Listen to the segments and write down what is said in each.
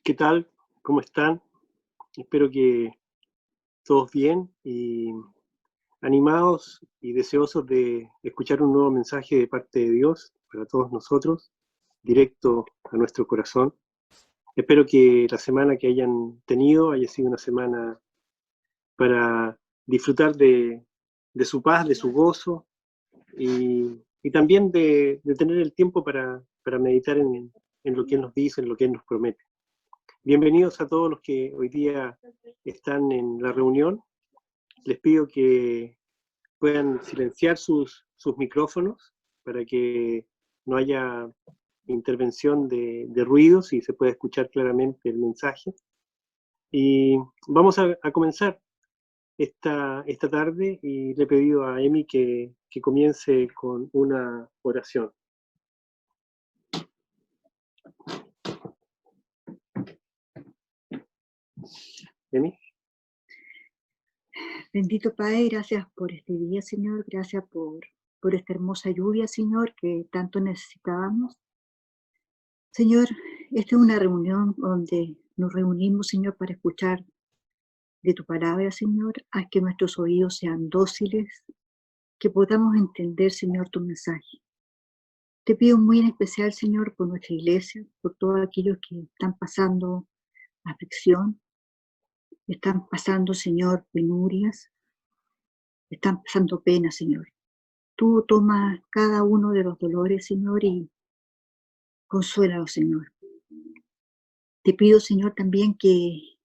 ¿Qué tal? ¿Cómo están? Espero que todos bien y animados y deseosos de escuchar un nuevo mensaje de parte de Dios para todos nosotros, directo a nuestro corazón. Espero que la semana que hayan tenido haya sido una semana para disfrutar de su paz, de su gozo y también de tener el tiempo para meditar en lo que Él nos dice, en lo que Él nos promete. Bienvenidos a todos los que hoy día están en la reunión. Les pido que puedan silenciar sus micrófonos para que no haya intervención de ruidos y se pueda escuchar claramente el mensaje. Y vamos a comenzar esta tarde y le he pedido a Emi que comience con una oración. Emi. Bendito Padre, gracias por este día, Señor, gracias por esta hermosa lluvia, Señor, que tanto necesitábamos. Señor, esta es una reunión donde nos reunimos, Señor, para escuchar de tu palabra, Señor. Haz que nuestros oídos sean dóciles, que podamos entender, Señor, tu mensaje. Te pido muy en especial, Señor, por nuestra iglesia, por todos aquellos que están pasando aflicción, están pasando, Señor, penurias, están pasando pena, Señor. Tú tomas cada uno de los dolores, Señor, y consuélalo, Señor. Te pido, Señor, también que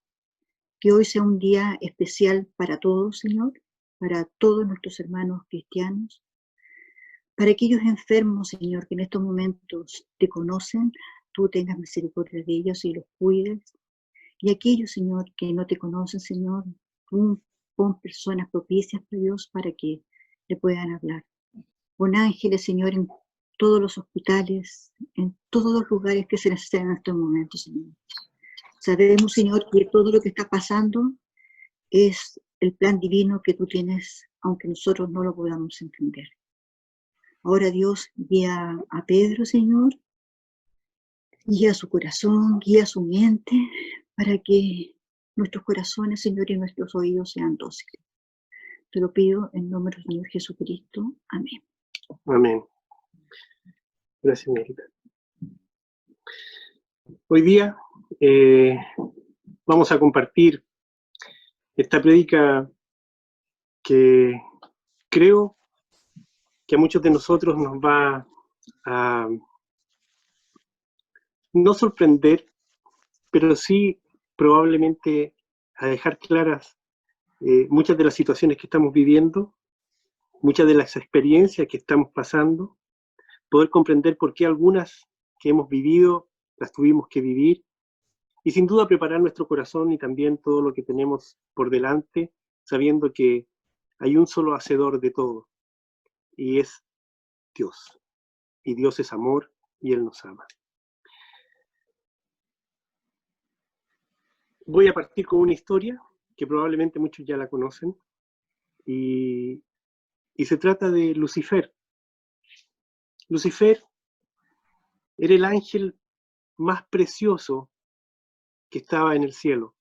hoy sea un día especial para todos, Señor, para todos nuestros hermanos cristianos, para aquellos enfermos, Señor, que en estos momentos te conocen, tú tengas misericordia de ellos y los cuides. Y aquellos, Señor, que no te conocen, Señor, tú pon personas propicias, Dios, para que le puedan hablar. Pon ángeles, Señor, en todos los hospitales, en todos los lugares que se necesitan en estos momentos, Señor. Sabemos, Señor, que todo lo que está pasando es el plan divino que tú tienes, aunque nosotros no lo podamos entender. Ahora, Dios, guía a Pedro, Señor, guía su corazón, guía su mente, para que nuestros corazones, Señor, y nuestros oídos sean dóciles. Te lo pido en nombre del Señor Jesucristo. Amén. Amén. Gracias, Nerita. Hoy día vamos a compartir esta prédica que creo que a muchos de nosotros nos va a no sorprender, pero sí probablemente a dejar claras muchas de las situaciones que estamos viviendo, muchas de las experiencias que estamos pasando, poder comprender por qué algunas que hemos vivido las tuvimos que vivir, y sin duda preparar nuestro corazón y también todo lo que tenemos por delante, sabiendo que hay un solo hacedor de todo, y es Dios. Y Dios es amor, y Él nos ama. Voy a partir con una historia que probablemente muchos ya la conocen, y se trata de Lucifer. Lucifer era el ángel más precioso que estaba en el cielo.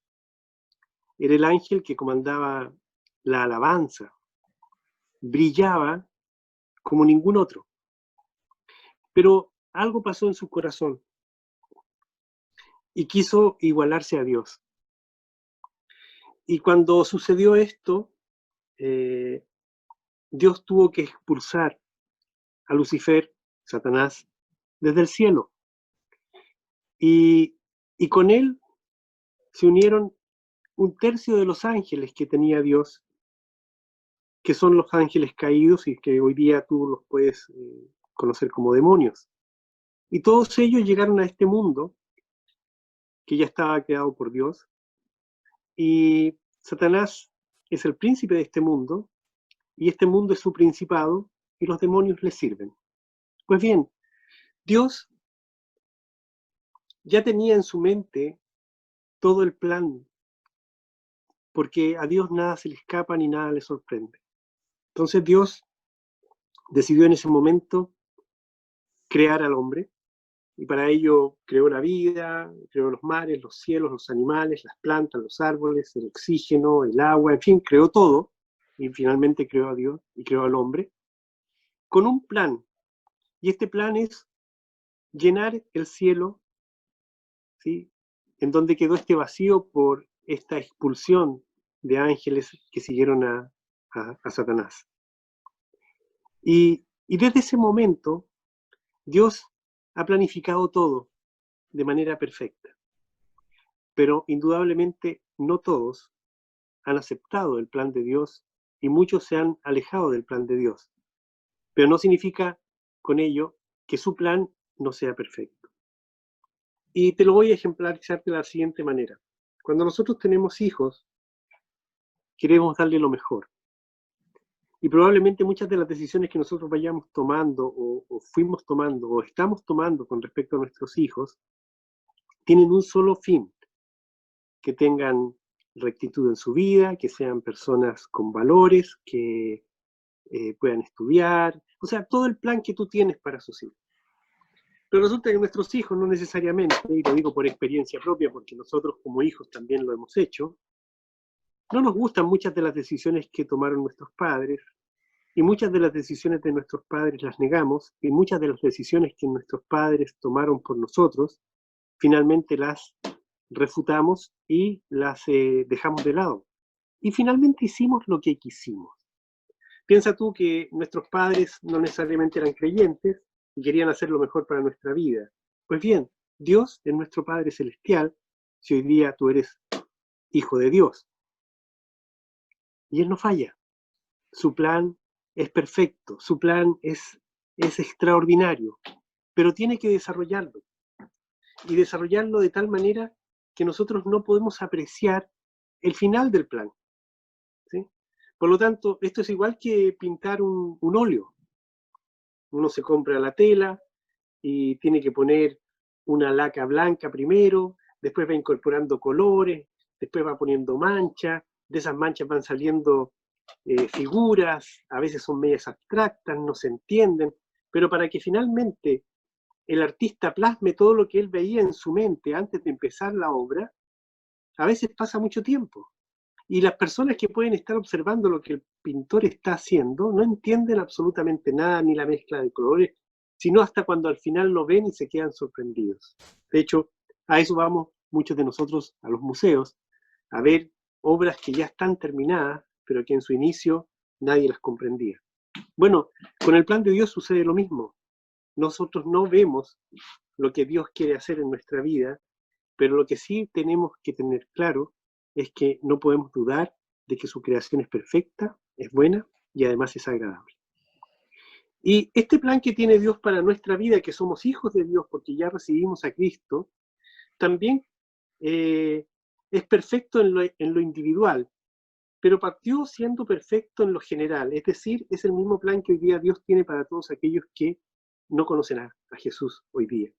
Era el ángel que comandaba la alabanza. Brillaba como ningún otro. Pero algo pasó en su corazón y quiso igualarse a Dios. Y cuando sucedió esto, Dios tuvo que expulsar a Lucifer, Satanás, desde el cielo. Y con él se unieron un tercio de los ángeles que tenía Dios, que son los ángeles caídos y que hoy día tú los puedes conocer como demonios. Y todos ellos llegaron a este mundo que ya estaba creado por Dios, y Satanás es el príncipe de este mundo, y este mundo es su principado, y los demonios le sirven. Pues bien, Dios ya tenía en su mente todo el plan, porque a Dios nada se le escapa ni nada le sorprende. Entonces Dios decidió en ese momento crear al hombre, y para ello creó la vida, creó los mares, los cielos, los animales, las plantas, los árboles, el oxígeno, el agua, en fin, creó todo, y finalmente creó a Dios y creó al hombre, con un plan. Y este plan es llenar el cielo, ¿sí?, en donde quedó este vacío por esta expulsión de ángeles que siguieron a Satanás. Y desde ese momento, Dios ha planificado todo de manera perfecta. Pero indudablemente no todos han aceptado el plan de Dios y muchos se han alejado del plan de Dios. Pero no significa con ello que su plan no sea perfecto. Y te lo voy a ejemplarizar de la siguiente manera. Cuando nosotros tenemos hijos, queremos darle lo mejor. Y probablemente muchas de las decisiones que nosotros vayamos tomando o fuimos tomando o estamos tomando con respecto a nuestros hijos tienen un solo fin: que tengan rectitud en su vida, que sean personas con valores, que puedan estudiar, o sea, todo el plan que tú tienes para sus hijos. Pero resulta que nuestros hijos no necesariamente, y lo digo por experiencia propia, porque nosotros como hijos también lo hemos hecho, no nos gustan muchas de las decisiones que tomaron nuestros padres, y muchas de las decisiones de nuestros padres las negamos, y muchas de las decisiones que nuestros padres tomaron por nosotros, finalmente las refutamos y las dejamos de lado. Y finalmente hicimos lo que quisimos. Piensa tú que nuestros padres no necesariamente eran creyentes y querían hacer lo mejor para nuestra vida. Pues bien, Dios es nuestro Padre Celestial, si hoy día tú eres hijo de Dios. Y Él no falla. Su plan es perfecto, su plan es extraordinario, pero tiene que desarrollarlo. Y desarrollarlo de tal manera que nosotros no podemos apreciar el final del plan, ¿sí? Por lo tanto, esto es igual que pintar un óleo. Uno se compra la tela y tiene que poner una laca blanca primero, después va incorporando colores, después va poniendo manchas, de esas manchas van saliendo figuras, a veces son medias abstractas, no se entienden, pero para que finalmente el artista plasme todo lo que él veía en su mente antes de empezar la obra, a veces pasa mucho tiempo. Y las personas que pueden estar observando lo que el pintor está haciendo no entienden absolutamente nada, ni la mezcla de colores, sino hasta cuando al final lo ven y se quedan sorprendidos. De hecho, a eso vamos muchos de nosotros a los museos, a ver obras que ya están terminadas, pero que en su inicio nadie las comprendía. Bueno, con el plan de Dios sucede lo mismo. Nosotros no vemos lo que Dios quiere hacer en nuestra vida, pero lo que sí tenemos que tener claro es que no podemos dudar de que su creación es perfecta, es buena y además es agradable. Y este plan que tiene Dios para nuestra vida, que somos hijos de Dios porque ya recibimos a Cristo, también es perfecto en lo individual, pero partió siendo perfecto en lo general. Es decir, es el mismo plan que hoy día Dios tiene para todos aquellos que no conocen a Jesús hoy día.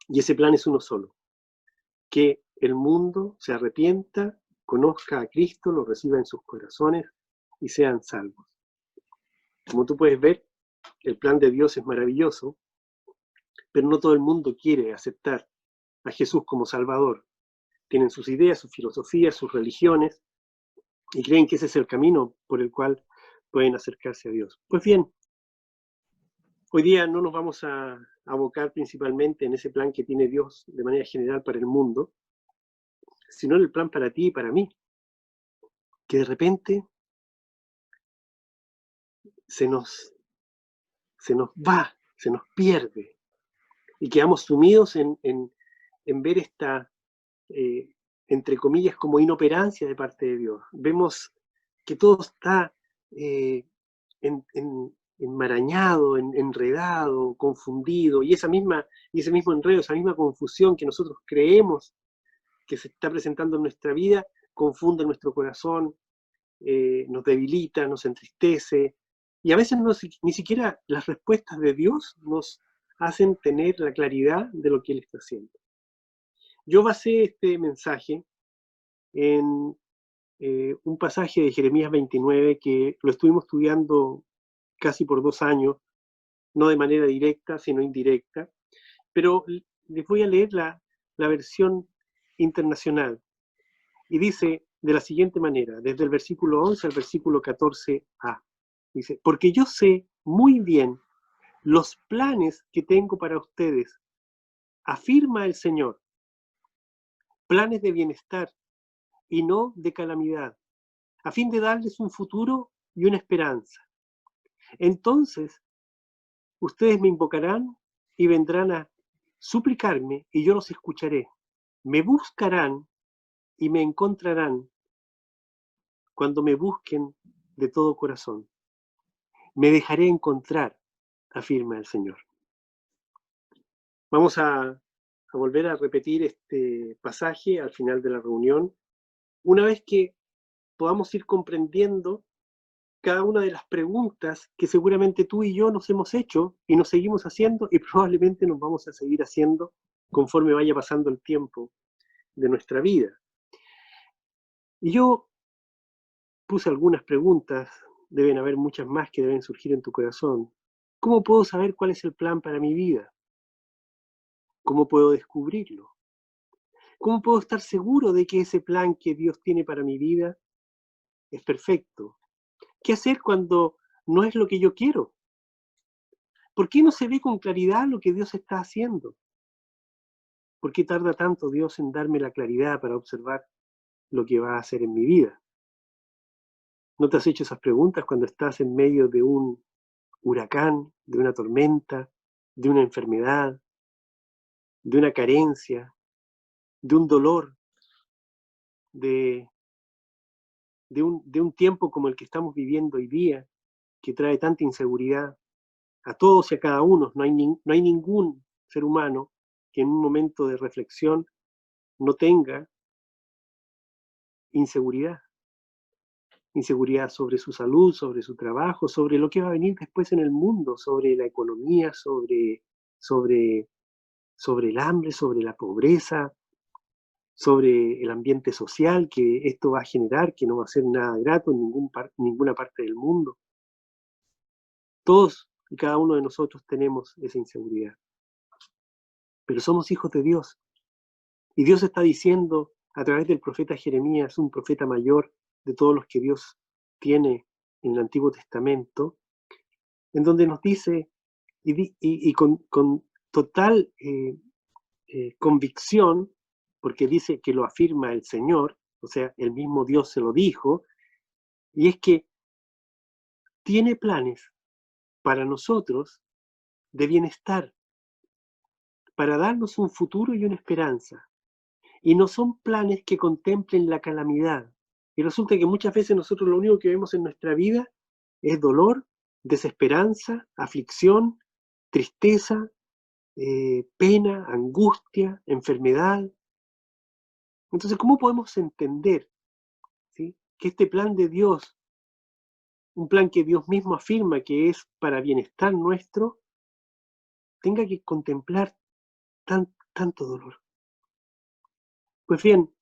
Y ese plan es uno solo: que el mundo se arrepienta, conozca a Cristo, lo reciba en sus corazones y sean salvos. Como tú puedes ver, el plan de Dios es maravilloso, pero no todo el mundo quiere aceptar a Jesús como Salvador. Tienen sus ideas, sus filosofías, sus religiones, y creen que ese es el camino por el cual pueden acercarse a Dios. Pues bien, hoy día no nos vamos a abocar principalmente en ese plan que tiene Dios de manera general para el mundo, sino en el plan para ti y para mí, que de repente se nos va, se nos pierde, y quedamos sumidos en ver esta, entre comillas, como inoperancia de parte de Dios. Vemos que todo está enmarañado, enredado, confundido, y ese mismo enredo, esa misma confusión que nosotros creemos que se está presentando en nuestra vida, confunde nuestro corazón, nos debilita, nos entristece, y a veces ni siquiera las respuestas de Dios nos hacen tener la claridad de lo que Él está haciendo. Yo basé este mensaje en un pasaje de Jeremías 29 que lo estuvimos estudiando casi por 2 años, no de manera directa, sino indirecta, pero les voy a leer la versión internacional. Y dice de la siguiente manera, desde el versículo 11 al versículo 14a. Dice, porque yo sé muy bien los planes que tengo para ustedes, afirma el Señor, planes de bienestar y no de calamidad, a fin de darles un futuro y una esperanza. Entonces, ustedes me invocarán y vendrán a suplicarme y yo los escucharé. Me buscarán y me encontrarán cuando me busquen de todo corazón. Me dejaré encontrar, afirma el Señor. Vamos a volver a repetir este pasaje al final de la reunión, una vez que podamos ir comprendiendo cada una de las preguntas que seguramente tú y yo nos hemos hecho y nos seguimos haciendo y probablemente nos vamos a seguir haciendo conforme vaya pasando el tiempo de nuestra vida. Y yo puse algunas preguntas, deben haber muchas más que deben surgir en tu corazón. ¿Cómo puedo saber cuál es el plan para mi vida? ¿Cómo puedo descubrirlo? ¿Cómo puedo estar seguro de que ese plan que Dios tiene para mi vida es perfecto? ¿Qué hacer cuando no es lo que yo quiero? ¿Por qué no se ve con claridad lo que Dios está haciendo? ¿Por qué tarda tanto Dios en darme la claridad para observar lo que va a hacer en mi vida? ¿No te has hecho esas preguntas cuando estás en medio de un huracán, de una tormenta, de una enfermedad, de una carencia, de un dolor, de, de un tiempo como el que estamos viviendo hoy día, que trae tanta inseguridad a todos y a cada uno? No hay ningún ser humano que en un momento de reflexión no tenga inseguridad. Inseguridad sobre su salud, sobre su trabajo, sobre lo que va a venir después en el mundo, sobre la economía, sobre, sobre el hambre, sobre la pobreza, sobre el ambiente social que esto va a generar, que no va a ser nada grato en ninguna parte del mundo. Todos y cada uno de nosotros tenemos esa inseguridad. Pero somos hijos de Dios. Y Dios está diciendo a través del profeta Jeremías, un profeta mayor de todos los que Dios tiene en el Antiguo Testamento, en donde nos dice, y con total convicción, porque dice que lo afirma el Señor, o sea, el mismo Dios se lo dijo, y es que tiene planes para nosotros de bienestar, para darnos un futuro y una esperanza. Y no son planes que contemplen la calamidad. Y resulta que muchas veces nosotros lo único que vemos en nuestra vida es dolor, desesperanza, aflicción, tristeza, pena, angustia, enfermedad. Entonces, ¿cómo podemos entender, ¿sí?, que este plan de Dios, un plan que Dios mismo afirma que es para bienestar nuestro, tenga que contemplar tanto dolor? Pues bien,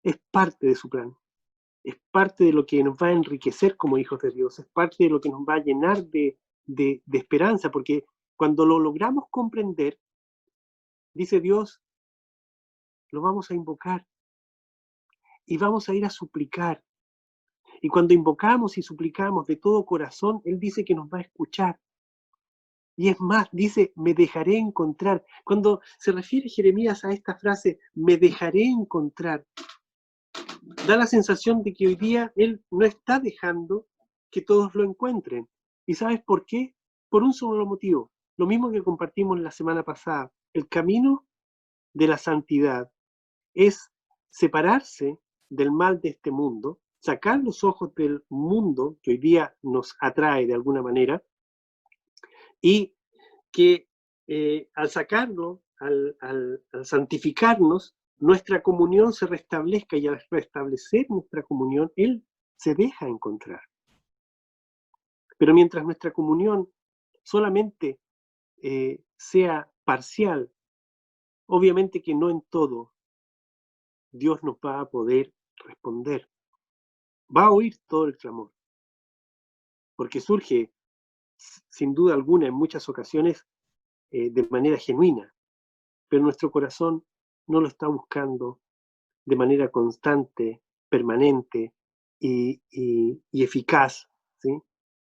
es parte de su plan, es parte de lo que nos va a enriquecer como hijos de Dios, es parte de lo que nos va a llenar de esperanza, porque cuando lo logramos comprender, dice Dios, lo vamos a invocar y vamos a ir a suplicar. Y cuando invocamos y suplicamos de todo corazón, Él dice que nos va a escuchar. Y es más, dice, me dejaré encontrar. Cuando se refiere Jeremías a esta frase, me dejaré encontrar, da la sensación de que hoy día Él no está dejando que todos lo encuentren. ¿Y sabes por qué? Por un solo motivo. Lo mismo que compartimos la semana pasada. El camino de la santidad es separarse del mal de este mundo, sacar los ojos del mundo que hoy día nos atrae de alguna manera, y que al sacarlo, al santificarnos, nuestra comunión se restablezca, y al restablecer nuestra comunión, Él se deja encontrar. Pero mientras nuestra comunión solamente sea parcial, obviamente que no en todo Dios nos va a poder responder. Va a oír todo el clamor, porque surge, sin duda alguna, en muchas ocasiones, de manera genuina, pero nuestro corazón no lo está buscando de manera constante, permanente y eficaz, ¿sí?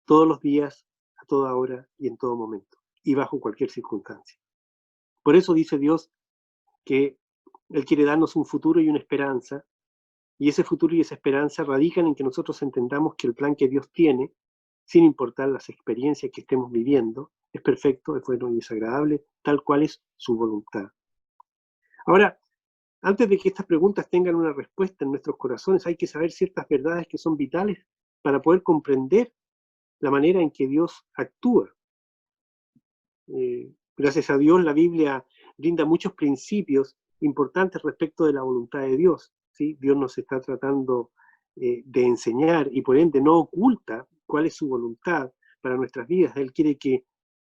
Todos los días, a toda hora y en todo momento, y bajo cualquier circunstancia. Por eso dice Dios que Él quiere darnos un futuro y una esperanza, y ese futuro y esa esperanza radican en que nosotros entendamos que el plan que Dios tiene, sin importar las experiencias que estemos viviendo, es perfecto, es bueno y es agradable, tal cual es su voluntad. Ahora, antes de que estas preguntas tengan una respuesta en nuestros corazones, hay que saber ciertas verdades que son vitales para poder comprender la manera en que Dios actúa. Gracias a Dios, la Biblia brinda muchos principios importantes respecto de la voluntad de Dios, ¿sí? Dios nos está tratando de enseñar y por ende no oculta cuál es su voluntad para nuestras vidas. Él quiere que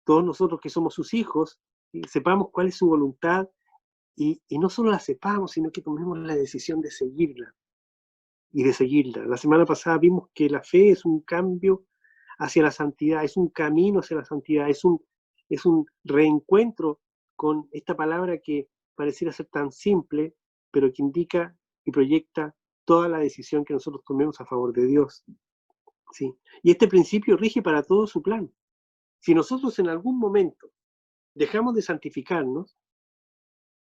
todos nosotros que somos sus hijos sepamos cuál es su voluntad y no solo la sepamos, sino que tomemos la decisión de seguirla y de seguirla. La semana pasada vimos que la fe es un cambio hacia la santidad, es un camino hacia la santidad, es un reencuentro con esta palabra que pareciera ser tan simple, pero que indica y proyecta toda la decisión que nosotros tomemos a favor de Dios. ¿Sí? Y este principio rige para todo su plan. Si nosotros en algún momento dejamos de santificarnos,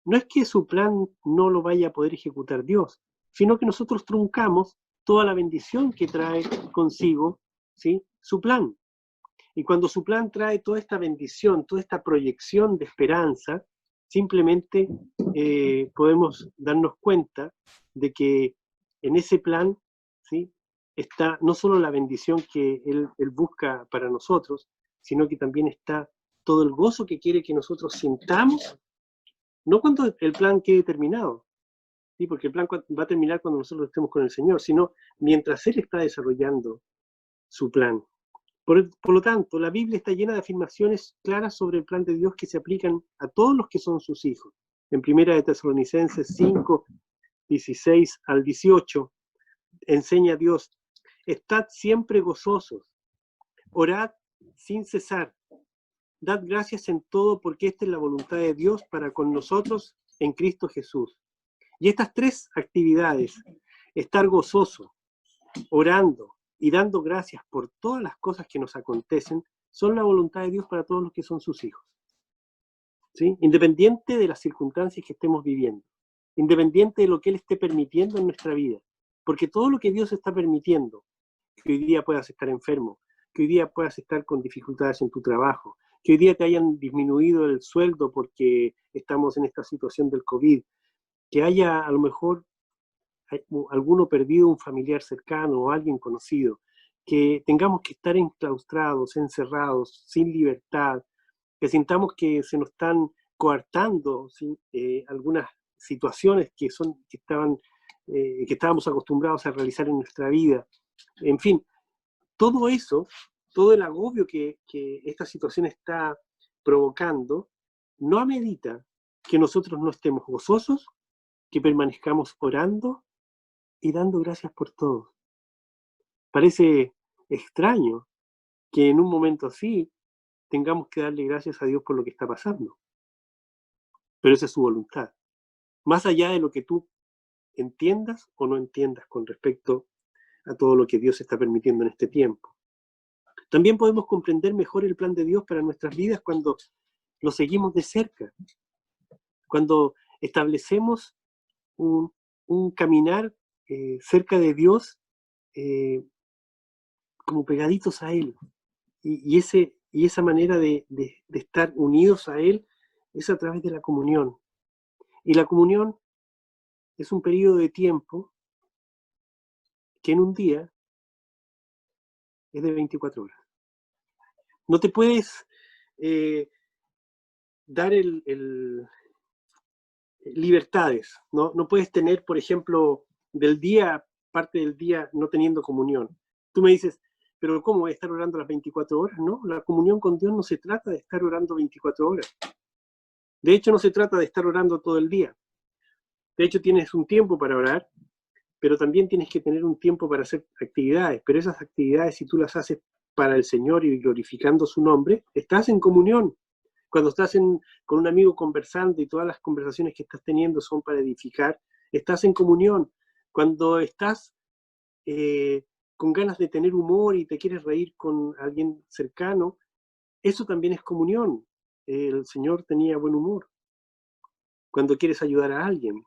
no es que su plan no lo vaya a poder ejecutar Dios, sino que nosotros truncamos toda la bendición que trae consigo, ¿sí?, su plan. Y cuando su plan trae toda esta bendición, toda esta proyección de esperanza, simplemente podemos darnos cuenta de que en ese plan, ¿sí?, está no solo la bendición que él busca para nosotros, sino que también está todo el gozo que quiere que nosotros sintamos, no cuando el plan quede terminado, ¿sí?, porque el plan va a terminar cuando nosotros estemos con el Señor, sino mientras Él está desarrollando su plan. Por lo tanto, la Biblia está llena de afirmaciones claras sobre el plan de Dios que se aplican a todos los que son sus hijos. En 1 de Tesalonicenses 5, 16 al 18, enseña Dios: estad siempre gozosos, orad sin cesar, dad gracias en todo, porque esta es la voluntad de Dios para con nosotros en Cristo Jesús. Y estas tres actividades, estar gozoso, orando y dando gracias por todas las cosas que nos acontecen, son la voluntad de Dios para todos los que son sus hijos, ¿sí? Independiente de las circunstancias que estemos viviendo, independiente de lo que Él esté permitiendo en nuestra vida, porque todo lo que Dios está permitiendo, que hoy día puedas estar enfermo, que hoy día puedas estar con dificultades en tu trabajo, que hoy día te hayan disminuido el sueldo porque estamos en esta situación del COVID, que haya a lo mejor alguno perdido un familiar cercano o alguien conocido, que tengamos que estar enclaustrados, encerrados, sin libertad, que sintamos que se nos están coartando, ¿sí?, algunas situaciones que estábamos acostumbrados a realizar en nuestra vida. En fin, todo eso, todo el agobio que esta situación está provocando, no amerita que nosotros no estemos gozosos, que permanezcamos orando y dando gracias por todo. Parece extraño que en un momento así tengamos que darle gracias a Dios por lo que está pasando, pero esa es su voluntad. Más allá de lo que tú entiendas o no entiendas con respecto a todo lo que Dios está permitiendo en este tiempo. También podemos comprender mejor el plan de Dios para nuestras vidas cuando lo seguimos de cerca, cuando establecemos un caminar cerca de Dios, como pegaditos a Él. Y esa manera de estar unidos a Él es a través de la comunión. Y la comunión es un periodo de tiempo que en un día es de 24 horas. No te puedes dar libertades, ¿no? No puedes tener, por ejemplo, parte del día no teniendo comunión. Tú me dices, pero ¿cómo voy a estar orando las 24 horas? No, la comunión con Dios no se trata de estar orando 24 horas. De hecho, no se trata de estar orando todo el día. De hecho, tienes un tiempo para orar, pero también tienes que tener un tiempo para hacer actividades. Pero esas actividades, si tú las haces para el Señor y glorificando su nombre, estás en comunión. Cuando estás con un amigo conversando y todas las conversaciones que estás teniendo son para edificar, estás en comunión. Cuando estás con ganas de tener humor y te quieres reír con alguien cercano, eso también es comunión. El Señor tenía buen humor. Cuando quieres ayudar a alguien,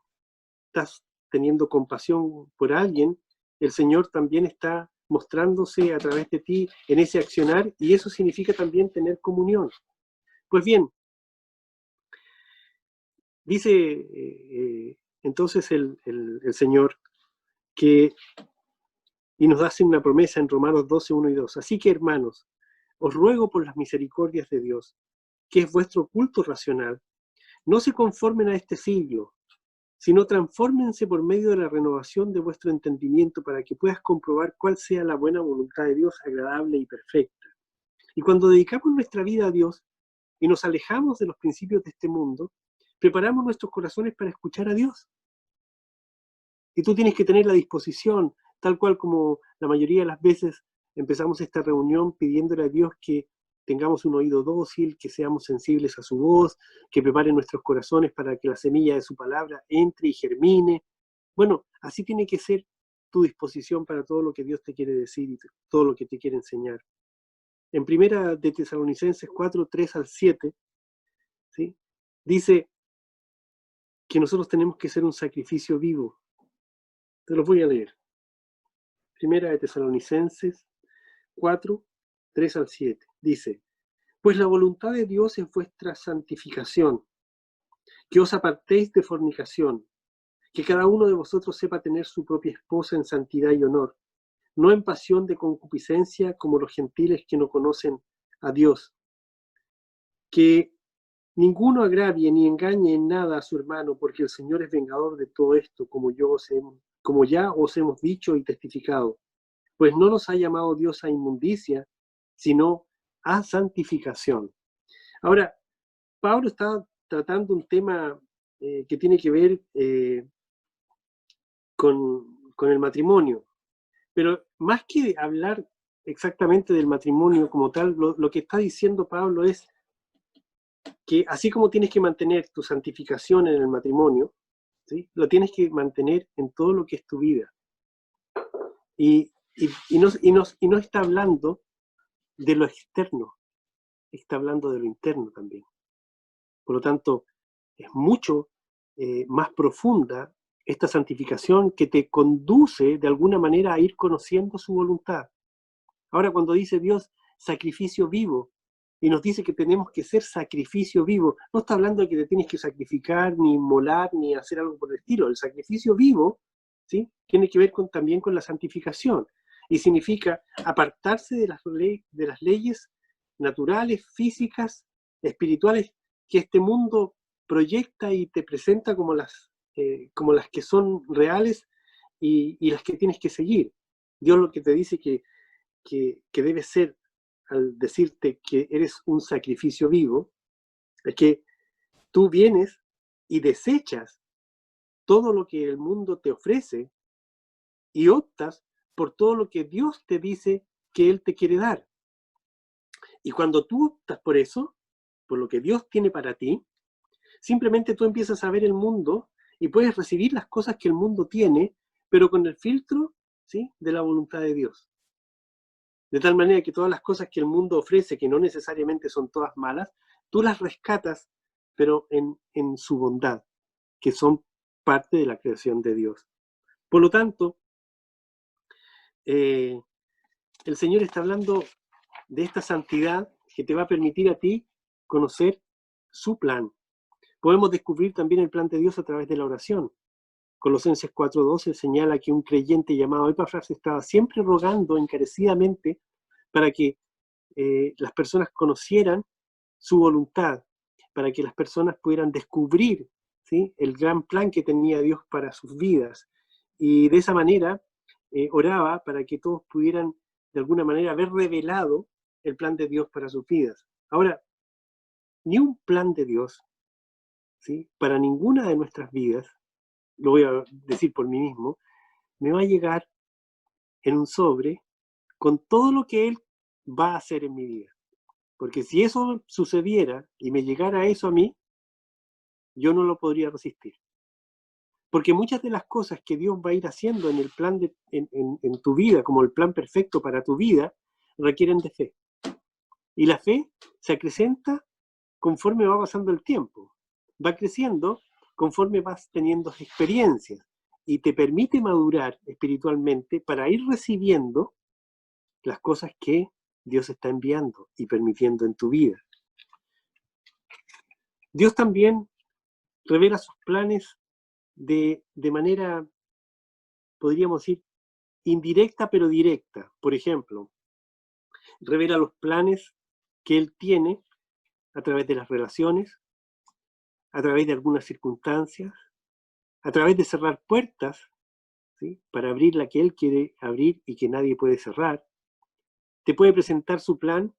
estás teniendo compasión por alguien, el Señor también está mostrándose a través de ti en ese accionar, y eso significa también tener comunión. Pues bien, dice entonces el Señor que, y nos hace una promesa en Romanos 12, 1 y 2. Así que, hermanos, os ruego por las misericordias de Dios, que es vuestro culto racional, no se conformen a este siglo, sino transfórmense por medio de la renovación de vuestro entendimiento para que puedas comprobar cuál sea la buena voluntad de Dios, agradable y perfecta. Y cuando dedicamos nuestra vida a Dios y nos alejamos de los principios de este mundo, preparamos nuestros corazones para escuchar a Dios. Y tú tienes que tener la disposición, tal cual como la mayoría de las veces empezamos esta reunión pidiéndole a Dios que tengamos un oído dócil, que seamos sensibles a su voz, que prepare nuestros corazones para que la semilla de su palabra entre y germine. Bueno, así tiene que ser tu disposición para todo lo que Dios te quiere decir y todo lo que te quiere enseñar. En primera de Tesalonicenses 4, 3 al 7, ¿sí? Dice que nosotros tenemos que ser un sacrificio vivo. Te los voy a leer. Primera de Tesalonicenses 4, 3 al 7. Dice, pues la voluntad de Dios es vuestra santificación, que os apartéis de fornicación, que cada uno de vosotros sepa tener su propia esposa en santidad y honor, no en pasión de concupiscencia como los gentiles que no conocen a Dios. Que ninguno agravie ni engañe en nada a su hermano, porque el Señor es vengador de todo esto, como ya os hemos dicho y testificado. Pues no nos ha llamado Dios a inmundicia, sino a santificación. Ahora, Pablo está tratando un tema que tiene que ver con el matrimonio, pero más que hablar exactamente del matrimonio como tal, lo que está diciendo Pablo es que así como tienes que mantener tu santificación en el matrimonio, ¿sí? Lo tienes que mantener en todo lo que es tu vida. Y no está hablando de lo externo, está hablando de lo interno también. Por lo tanto, es mucho más profunda esta santificación que te conduce de alguna manera a ir conociendo su voluntad. Ahora, cuando dice Dios sacrificio vivo, y nos dice que tenemos que ser sacrificio vivo, no está hablando de que te tienes que sacrificar, ni inmolar, ni hacer algo por el estilo. El sacrificio vivo, ¿sí?, tiene que ver también con la santificación, y significa apartarse de las leyes naturales, físicas, espirituales, que este mundo proyecta y te presenta como las que son reales y las que tienes que seguir. Dios lo que te dice que debe ser, al decirte que eres un sacrificio vivo, es que tú vienes y desechas todo lo que el mundo te ofrece y optas por todo lo que Dios te dice que Él te quiere dar. Y cuando tú optas por eso, por lo que Dios tiene para ti, simplemente tú empiezas a ver el mundo y puedes recibir las cosas que el mundo tiene, pero con el filtro, ¿sí?, de la voluntad de Dios. De tal manera que todas las cosas que el mundo ofrece, que no necesariamente son todas malas, tú las rescatas, pero en su bondad, que son parte de la creación de Dios. Por lo tanto, el Señor está hablando de esta santidad que te va a permitir a ti conocer su plan. Podemos descubrir también el plan de Dios a través de la oración. Colosenses 4:12 señala que un creyente llamado Epafras estaba siempre rogando encarecidamente para que las personas conocieran su voluntad, para que las personas pudieran descubrir, ¿sí?, el gran plan que tenía Dios para sus vidas. Y de esa manera oraba para que todos pudieran de alguna manera haber revelado el plan de Dios para sus vidas. Ahora, ni un plan de Dios, ¿sí?, para ninguna de nuestras vidas, lo voy a decir por mí mismo, me va a llegar en un sobre con todo lo que Él va a hacer en mi vida. Porque si eso sucediera y me llegara eso a mí, yo no lo podría resistir. Porque muchas de las cosas que Dios va a ir haciendo en el plan en tu vida, como el plan perfecto para tu vida, requieren de fe. Y la fe se acrecenta conforme va pasando el tiempo. Va creciendo conforme vas teniendo experiencias y te permite madurar espiritualmente para ir recibiendo las cosas que Dios está enviando y permitiendo en tu vida. Dios también revela sus planes de manera, podríamos decir, indirecta pero directa. Por ejemplo, revela los planes que Él tiene a través de las relaciones, a través de algunas circunstancias, a través de cerrar puertas, ¿sí?, para abrir la que Él quiere abrir y que nadie puede cerrar. Te puede presentar su plan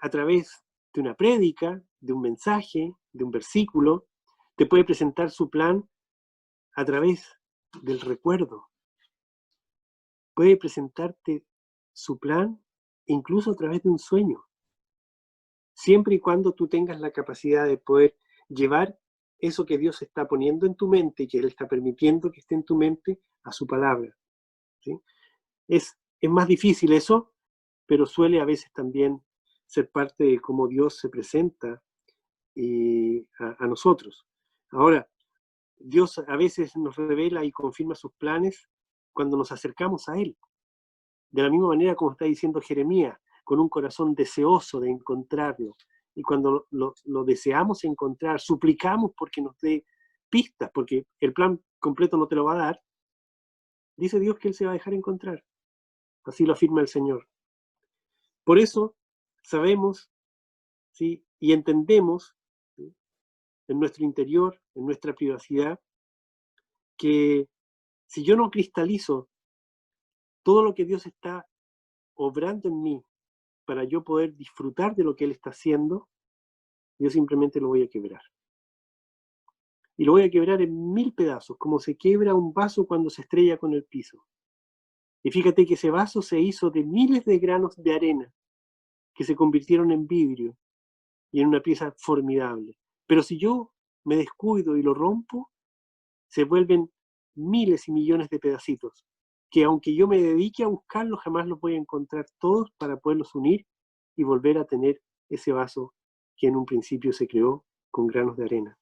a través de una prédica, de un mensaje, de un versículo. Te puede presentar su plan a través del recuerdo. Puede presentarte su plan incluso a través de un sueño, siempre y cuando tú tengas la capacidad de poder llevar eso que Dios está poniendo en tu mente y que Él está permitiendo que esté en tu mente a su palabra, ¿sí? Es más difícil eso, pero suele a veces también ser parte de cómo Dios se presenta a nosotros. Ahora, Dios a veces nos revela y confirma sus planes cuando nos acercamos a Él. De la misma manera como está diciendo Jeremías, con un corazón deseoso de encontrarlo. Y cuando lo deseamos encontrar, suplicamos porque nos dé pistas, porque el plan completo no te lo va a dar, dice Dios que Él se va a dejar encontrar. Así lo afirma el Señor. Por eso sabemos, ¿sí?, y entendemos, ¿sí?, en nuestro interior, en nuestra privacidad, que si yo no cristalizo todo lo que Dios está obrando en mí para yo poder disfrutar de lo que Él está haciendo, yo simplemente lo voy a quebrar. Y lo voy a quebrar en 1000 pedazos, como se quiebra un vaso cuando se estrella con el piso. Y fíjate que ese vaso se hizo de miles de granos de arena que se convirtieron en vidrio y en una pieza formidable. Pero si yo me descuido y lo rompo, se vuelven miles y millones de pedacitos, que aunque yo me dedique a buscarlos, jamás los voy a encontrar todos para poderlos unir y volver a tener ese vaso que en un principio se creó con granos de arena.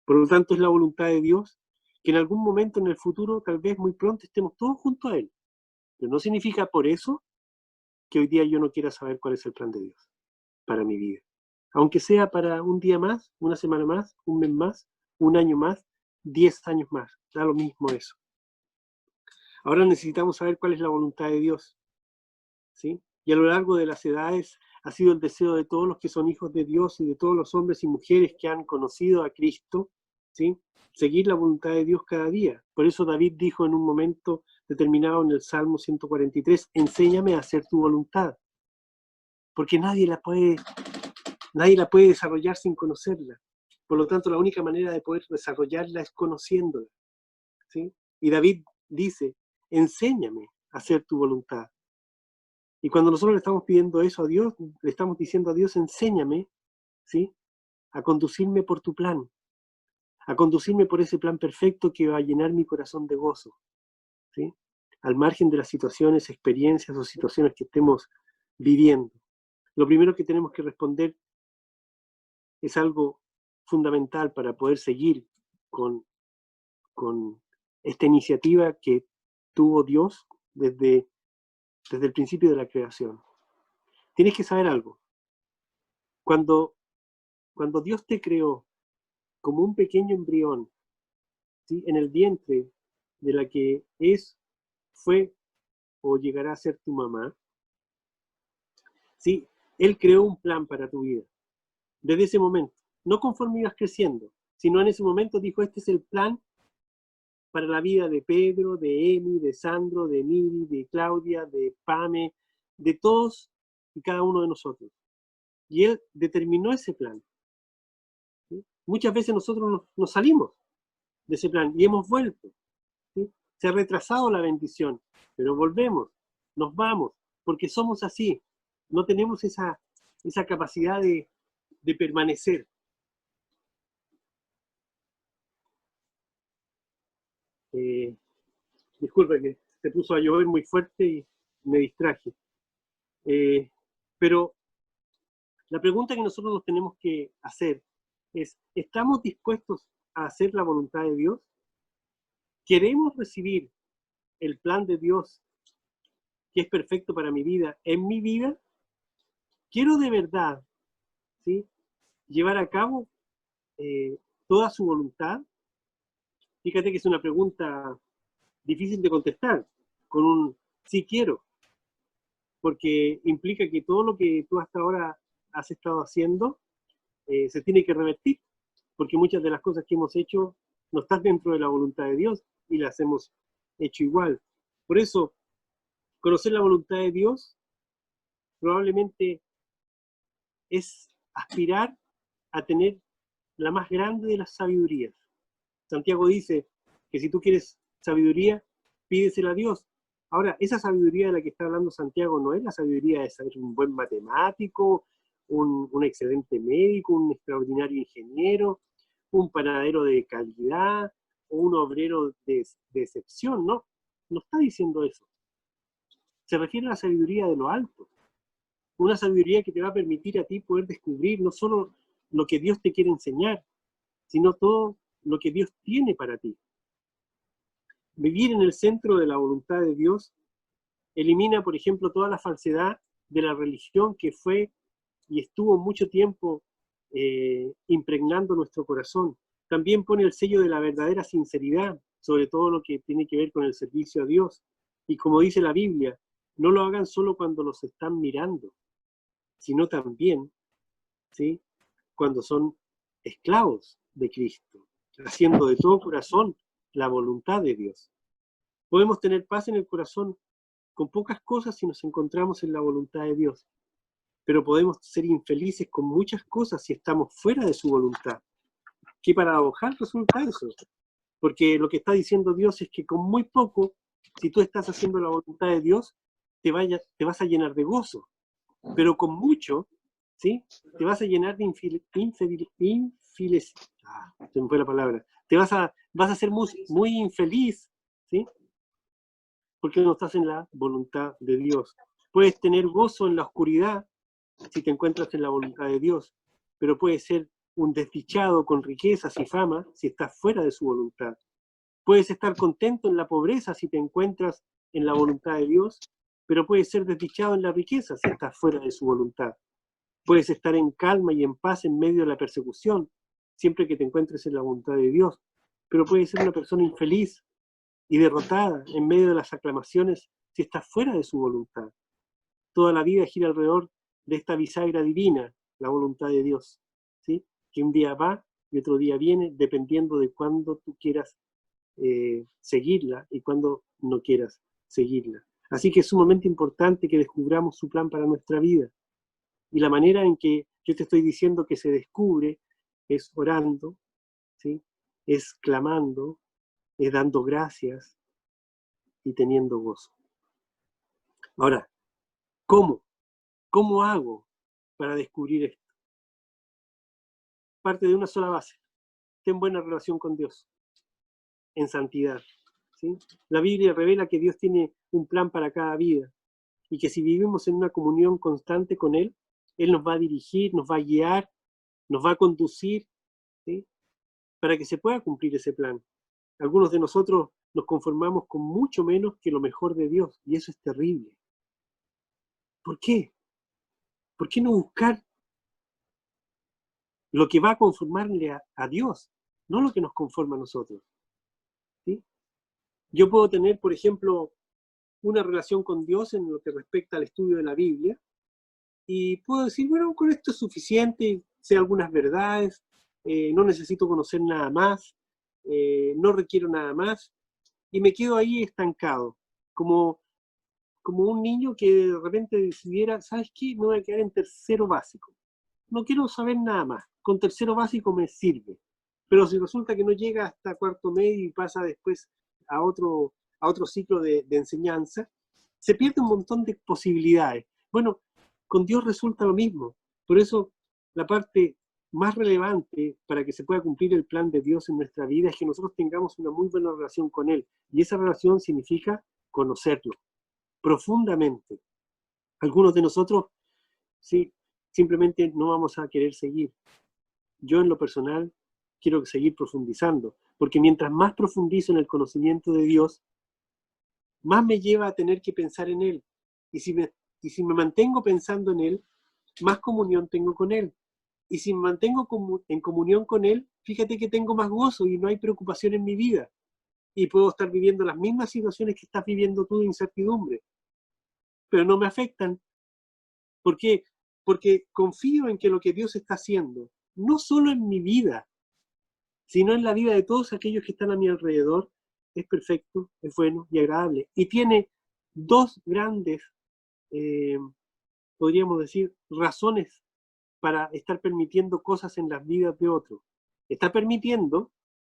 Por lo tanto, es la voluntad de Dios que en algún momento en el futuro, tal vez muy pronto, estemos todos junto a Él. Pero no significa por eso que hoy día yo no quiera saber cuál es el plan de Dios para mi vida. Aunque sea para un día más, una semana más, un mes más, un año más, 10 años más. Da lo mismo eso. Ahora necesitamos saber cuál es la voluntad de Dios, ¿sí? Y a lo largo de las edades ha sido el deseo de todos los que son hijos de Dios y de todos los hombres y mujeres que han conocido a Cristo, ¿sí?, seguir la voluntad de Dios cada día. Por eso David dijo en un momento determinado en el Salmo 143, enséñame a hacer tu voluntad, porque nadie la puede desarrollar sin conocerla. Por lo tanto, la única manera de poder desarrollarla es conociéndola, ¿sí? Y David dice, enséñame a hacer tu voluntad. Y cuando nosotros le estamos pidiendo eso a Dios, le estamos diciendo a Dios, enséñame, ¿sí?, a conducirme por tu plan, a conducirme por ese plan perfecto que va a llenar mi corazón de gozo, ¿sí?, al margen de las situaciones, experiencias o situaciones que estemos viviendo. Lo primero que tenemos que responder es algo fundamental para poder seguir con esta iniciativa que tuvo Dios desde el principio de la creación. Tienes que saber algo. Cuando Dios te creó como un pequeño embrión, ¿sí?, en el vientre de la que fue o llegará a ser tu mamá, ¿sí?, Él creó un plan para tu vida. Desde ese momento, no conforme ibas creciendo, sino en ese momento dijo, este es el plan para la vida de Pedro, de Emi, de Sandro, de Miri, de Claudia, de Pame, de todos y cada uno de nosotros. Y Él determinó ese plan, ¿sí? Muchas veces nosotros nos salimos de ese plan y hemos vuelto, ¿sí? Se ha retrasado la bendición, pero volvemos, nos vamos, porque somos así. No tenemos esa esa capacidad de permanecer. Disculpa que se puso a llover muy fuerte y me distraje. Pero la pregunta que nosotros nos tenemos que hacer es, ¿estamos dispuestos a hacer la voluntad de Dios? ¿Queremos recibir el plan de Dios que es perfecto para mi vida en mi vida? ¿Quiero de verdad, ¿sí?, llevar a cabo toda su voluntad? Fíjate que es una pregunta difícil de contestar con un sí quiero, porque implica que todo lo que tú hasta ahora has estado haciendo se tiene que revertir, porque muchas de las cosas que hemos hecho no están dentro de la voluntad de Dios y las hemos hecho igual. Por eso, conocer la voluntad de Dios probablemente es aspirar a tener la más grande de las sabidurías. Santiago dice que si tú quieres sabiduría, pídesela a Dios. Ahora, esa sabiduría de la que está hablando Santiago no es la sabiduría de ser un buen matemático, un excelente médico, un extraordinario ingeniero, un panadero de calidad o un obrero de excepción, ¿no? No está diciendo eso. Se refiere a la sabiduría de lo alto. Una sabiduría que te va a permitir a ti poder descubrir no solo lo que Dios te quiere enseñar, sino todo lo que Dios tiene para ti. Vivir en el centro de la voluntad de Dios elimina, por ejemplo, toda la falsedad de la religión que fue y estuvo mucho tiempo impregnando nuestro corazón. También pone el sello de la verdadera sinceridad, sobre todo lo que tiene que ver con el servicio a Dios. Y como dice la Biblia, no lo hagan solo cuando los están mirando, sino también, ¿sí?, cuando son esclavos de Cristo, haciendo de todo corazón la voluntad de Dios. Podemos tener paz en el corazón con pocas cosas si nos encontramos en la voluntad de Dios, pero podemos ser infelices con muchas cosas si estamos fuera de su voluntad. Qué paradojal resulta eso, porque lo que está diciendo Dios es que con muy poco, si tú estás haciendo la voluntad de Dios, te vas a llenar de gozo, pero con mucho, ¿sí?, te vas a llenar de se me fue la palabra, vas a ser muy infeliz, ¿sí?, porque no estás en la voluntad de Dios. Puedes tener gozo en la oscuridad si te encuentras en la voluntad de Dios, pero puedes ser un desdichado con riquezas y fama si estás fuera de su voluntad. Puedes estar contento en la pobreza si te encuentras en la voluntad de Dios, pero puedes ser desdichado en la riqueza si estás fuera de su voluntad. Puedes estar en calma y en paz en medio de la persecución, siempre que te encuentres en la voluntad de Dios, pero puedes ser una persona infeliz y derrotada en medio de las aclamaciones si estás fuera de su voluntad. Toda la vida gira alrededor de esta bisagra divina, la voluntad de Dios, ¿sí?, que un día va y otro día viene, dependiendo de cuándo tú quieras seguirla y cuándo no quieras seguirla. Así que es sumamente importante que descubramos su plan para nuestra vida. Y la manera en que yo te estoy diciendo que se descubre es orando, ¿sí?, es clamando, es dando gracias y teniendo gozo. Ahora, ¿cómo? ¿Cómo hago para descubrir esto? Parte de una sola base: ten buena relación con Dios, en santidad, ¿sí? La Biblia revela que Dios tiene un plan para cada vida y que si vivimos en una comunión constante con Él, Él nos va a dirigir, nos va a guiar, nos va a conducir, ¿sí?, para que se pueda cumplir ese plan. Algunos de nosotros nos conformamos con mucho menos que lo mejor de Dios, y eso es terrible. ¿Por qué? ¿Por qué no buscar lo que va a conformarle a Dios, no lo que nos conforma a nosotros? ¿Sí? Yo puedo tener, por ejemplo, una relación con Dios en lo que respecta al estudio de la Biblia, y puedo decir, bueno, con esto es suficiente, sé algunas verdades, no necesito conocer nada más, no requiero nada más, y me quedo ahí estancado, como un niño que de repente decidiera, ¿sabes qué? Me voy a quedar en tercero básico. No quiero saber nada más. Con tercero básico me sirve. Pero si resulta que no llega hasta cuarto medio y pasa después a otro ciclo de enseñanza, se pierde un montón de posibilidades. Bueno, con Dios resulta lo mismo. Por eso, la parte más relevante para que se pueda cumplir el plan de Dios en nuestra vida es que nosotros tengamos una muy buena relación con Él. Y esa relación significa conocerlo profundamente. Algunos de nosotros, sí, simplemente no vamos a querer seguir. Yo en lo personal quiero seguir profundizando, porque mientras más profundizo en el conocimiento de Dios, más me lleva a tener que pensar en Él. Y si me mantengo pensando en Él, más comunión tengo con Él. Y si me mantengo en comunión con Él, fíjate que tengo más gozo y no hay preocupación en mi vida. Y puedo estar viviendo las mismas situaciones que estás viviendo tú de incertidumbre, pero no me afectan. ¿Por qué? Porque confío en que lo que Dios está haciendo, no solo en mi vida, sino en la vida de todos aquellos que están a mi alrededor, es perfecto, es bueno y agradable. Y tiene dos grandes, podríamos decir, razones para estar permitiendo cosas en las vidas de otros. Está permitiendo,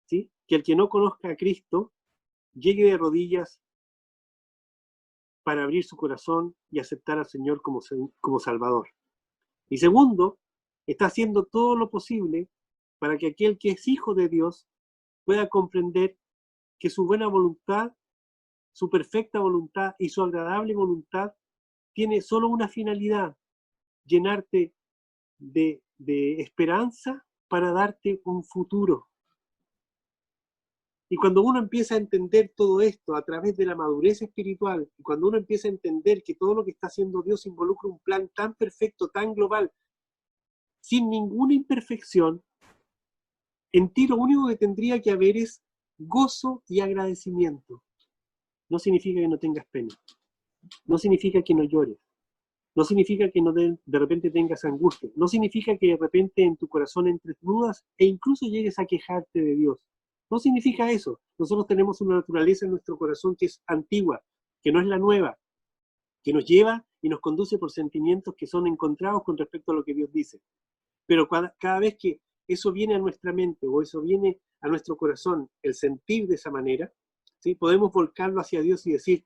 ¿sí?, que el que no conozca a Cristo llegue de rodillas para abrir su corazón y aceptar al Señor como Salvador. Y segundo, está haciendo todo lo posible para que aquel que es hijo de Dios pueda comprender que su buena voluntad, su perfecta voluntad y su agradable voluntad tiene solo una finalidad: llenarte de esperanza para darte un futuro. Y cuando uno empieza a entender todo esto a través de la madurez espiritual, y cuando uno empieza a entender que todo lo que está haciendo Dios involucra un plan tan perfecto, tan global, sin ninguna imperfección, en ti lo único que tendría que haber es gozo y agradecimiento. No significa que no tengas pena, no significa que no llores, no significa que no de repente tengas angustia, no significa que de repente en tu corazón entres dudas e incluso llegues a quejarte de Dios. No significa eso. Nosotros tenemos una naturaleza en nuestro corazón que es antigua, que no es la nueva, que nos lleva y nos conduce por sentimientos que son encontrados con respecto a lo que Dios dice. Pero cada vez que eso viene a nuestra mente o eso viene a nuestro corazón, el sentir de esa manera, ¿sí?, podemos volcarlo hacia Dios y decir: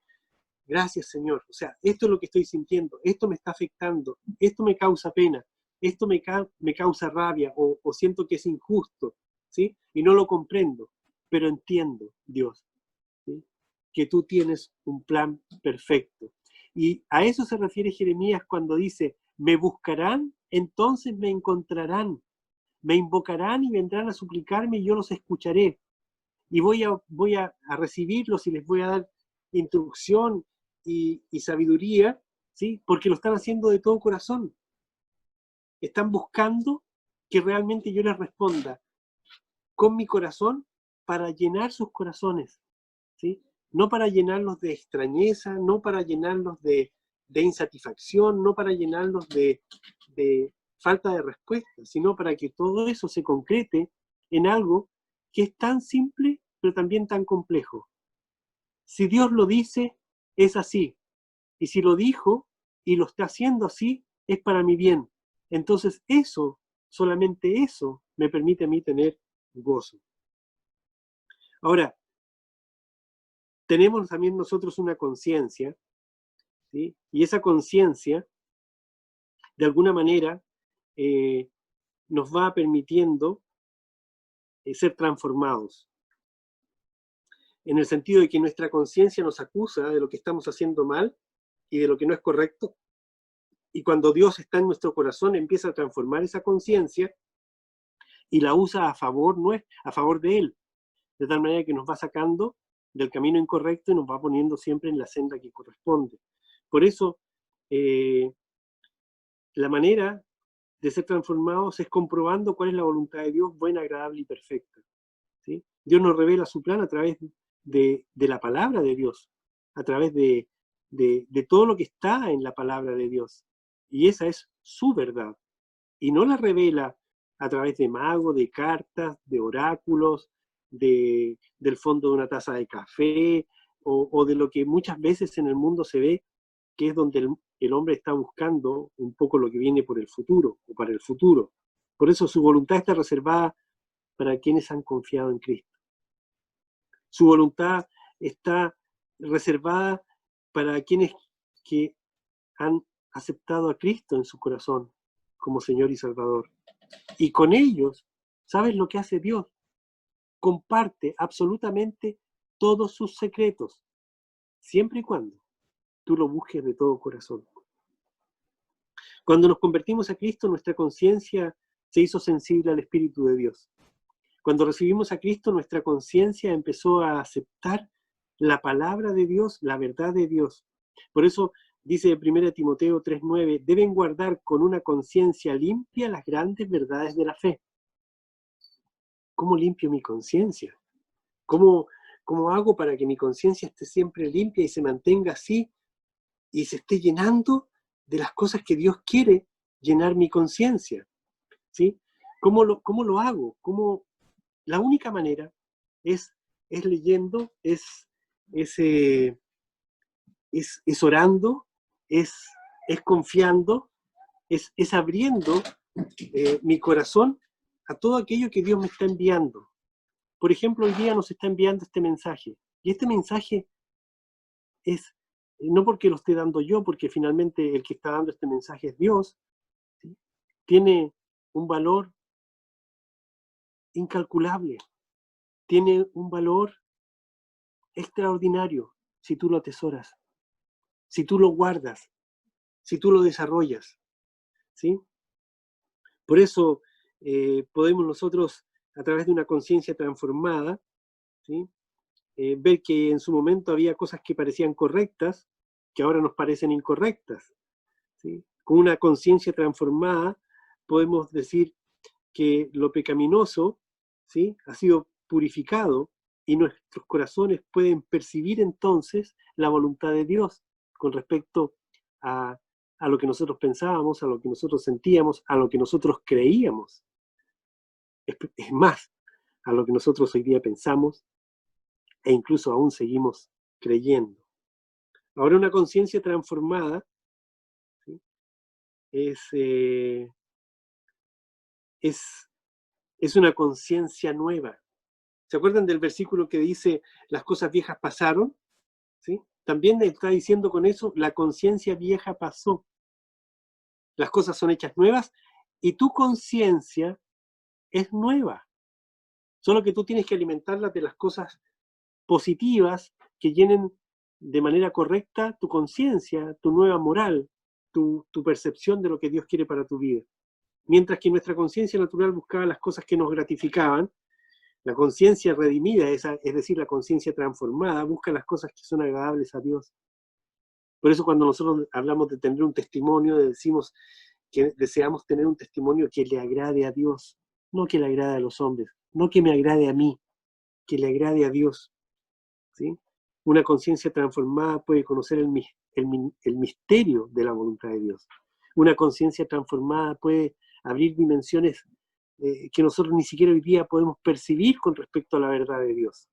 gracias, Señor. O sea, esto es lo que estoy sintiendo, esto me está afectando, esto me causa pena, esto me causa rabia o siento que es injusto, ¿sí? Y no lo comprendo, pero entiendo, Dios, ¿sí?, que tú tienes un plan perfecto. Y a eso se refiere Jeremías cuando dice: me buscarán, entonces me encontrarán, me invocarán y vendrán a suplicarme y yo los escucharé. Y voy a recibirlos y les voy a dar instrucción y sabiduría, ¿sí?, porque lo están haciendo de todo corazón. Están buscando que realmente yo les responda con mi corazón para llenar sus corazones, ¿sí? No para llenarlos de extrañeza, no para llenarlos de insatisfacción, no para llenarlos de falta de respuesta, sino para que todo eso se concrete en algo que es tan simple, pero también tan complejo. Si Dios lo dice, es así. Y si lo dijo y lo está haciendo así, es para mi bien. Entonces eso, solamente eso, me permite a mí tener gozo. Ahora, tenemos también nosotros una conciencia, ¿sí? Y esa conciencia, de alguna manera, nos va permitiendo ser transformados. En el sentido de que nuestra conciencia nos acusa de lo que estamos haciendo mal y de lo que no es correcto. Y cuando Dios está en nuestro corazón, empieza a transformar esa conciencia y la usa a favor de Él. De tal manera que nos va sacando del camino incorrecto y nos va poniendo siempre en la senda que corresponde. Por eso, la manera de ser transformados es comprobando cuál es la voluntad de Dios, buena, agradable y perfecta, ¿sí? Dios nos revela su plan a través de la palabra de Dios, a través de todo lo que está en la palabra de Dios. Y esa es su verdad. Y no la revela a través de magos, de cartas, de oráculos, del fondo de una taza de café, o de lo que muchas veces en el mundo se ve, que es donde el hombre está buscando un poco lo que viene por el futuro, o para el futuro. Por eso su voluntad está reservada para quienes han confiado en Cristo. Su voluntad está reservada para quienes que han aceptado a Cristo en su corazón como Señor y Salvador. Y con ellos, ¿sabes lo que hace Dios? Comparte absolutamente todos sus secretos, siempre y cuando tú lo busques de todo corazón. Cuando nos convertimos a Cristo, nuestra conciencia se hizo sensible al Espíritu de Dios. Cuando recibimos a Cristo, nuestra conciencia empezó a aceptar la palabra de Dios, la verdad de Dios. Por eso dice 1 Timoteo 3:9, deben guardar con una conciencia limpia las grandes verdades de la fe. ¿Cómo limpio mi conciencia? ¿Cómo hago para que mi conciencia esté siempre limpia y se mantenga así y se esté llenando de las cosas que Dios quiere llenar mi conciencia? ¿Sí? ¿Cómo lo hago? La única manera es leyendo, es orando, es confiando, es abriendo mi corazón a todo aquello que Dios me está enviando. Por ejemplo, hoy día nos está enviando este mensaje. Y este mensaje es, no porque lo esté dando yo, porque finalmente el que está dando este mensaje es Dios, ¿sí? Tiene un valor incalculable, tiene un valor extraordinario si tú lo atesoras, si tú lo guardas, si tú lo desarrollas, ¿sí? Por eso podemos nosotros, a través de una conciencia transformada, ¿sí? Ver que en su momento había cosas que parecían correctas, que ahora nos parecen incorrectas, ¿sí? Con una conciencia transformada podemos decir que lo pecaminoso, ¿sí?, ha sido purificado y nuestros corazones pueden percibir entonces la voluntad de Dios con respecto a lo que nosotros pensábamos, a lo que nosotros sentíamos, a lo que nosotros creíamos. Es más, a lo que nosotros hoy día pensamos e incluso aún seguimos creyendo. Ahora, una conciencia transformada, ¿sí?, es una conciencia nueva. ¿Se acuerdan del versículo que dice, las cosas viejas pasaron? ¿Sí? También está diciendo con eso, la conciencia vieja pasó. Las cosas son hechas nuevas y tu conciencia es nueva. Solo que tú tienes que alimentarla de las cosas positivas que llenen de manera correcta tu conciencia, tu nueva moral, tu percepción de lo que Dios quiere para tu vida. Mientras que nuestra conciencia natural buscaba las cosas que nos gratificaban, la conciencia redimida, es decir, la conciencia transformada, busca las cosas que son agradables a Dios. Por eso cuando nosotros hablamos de tener un testimonio, decimos que deseamos tener un testimonio que le agrade a Dios, no que le agrade a los hombres, no que me agrade a mí, que le agrade a Dios, ¿sí? Una conciencia transformada puede conocer el misterio de la voluntad de Dios. Una conciencia transformada puede abrir dimensiones que nosotros ni siquiera hoy día podemos percibir con respecto a la verdad de Dios.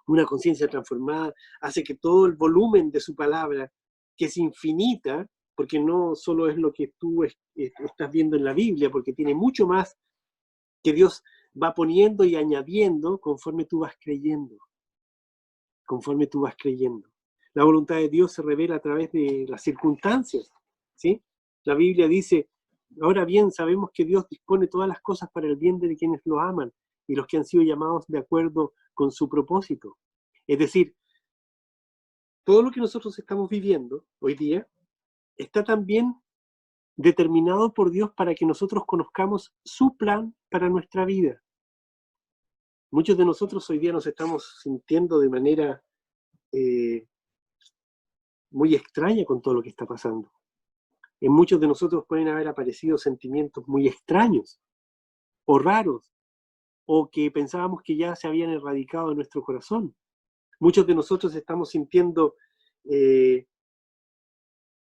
Una conciencia transformada hace que todo el volumen de su palabra, que es infinita, porque no solo es lo que tú estás viendo en la Biblia, porque tiene mucho más que Dios va poniendo y añadiendo conforme tú vas creyendo. Conforme tú vas creyendo. La voluntad de Dios se revela a través de las circunstancias, ¿sí? La Biblia dice, ahora bien, sabemos que Dios dispone todas las cosas para el bien de quienes lo aman y los que han sido llamados de acuerdo con su propósito. Es decir, todo lo que nosotros estamos viviendo hoy día está también determinado por Dios para que nosotros conozcamos su plan para nuestra vida. Muchos de nosotros hoy día nos estamos sintiendo de manera muy extraña con todo lo que está pasando. En muchos de nosotros pueden haber aparecido sentimientos muy extraños o raros, o que pensábamos que ya se habían erradicado de nuestro corazón. Muchos de nosotros estamos sintiendo,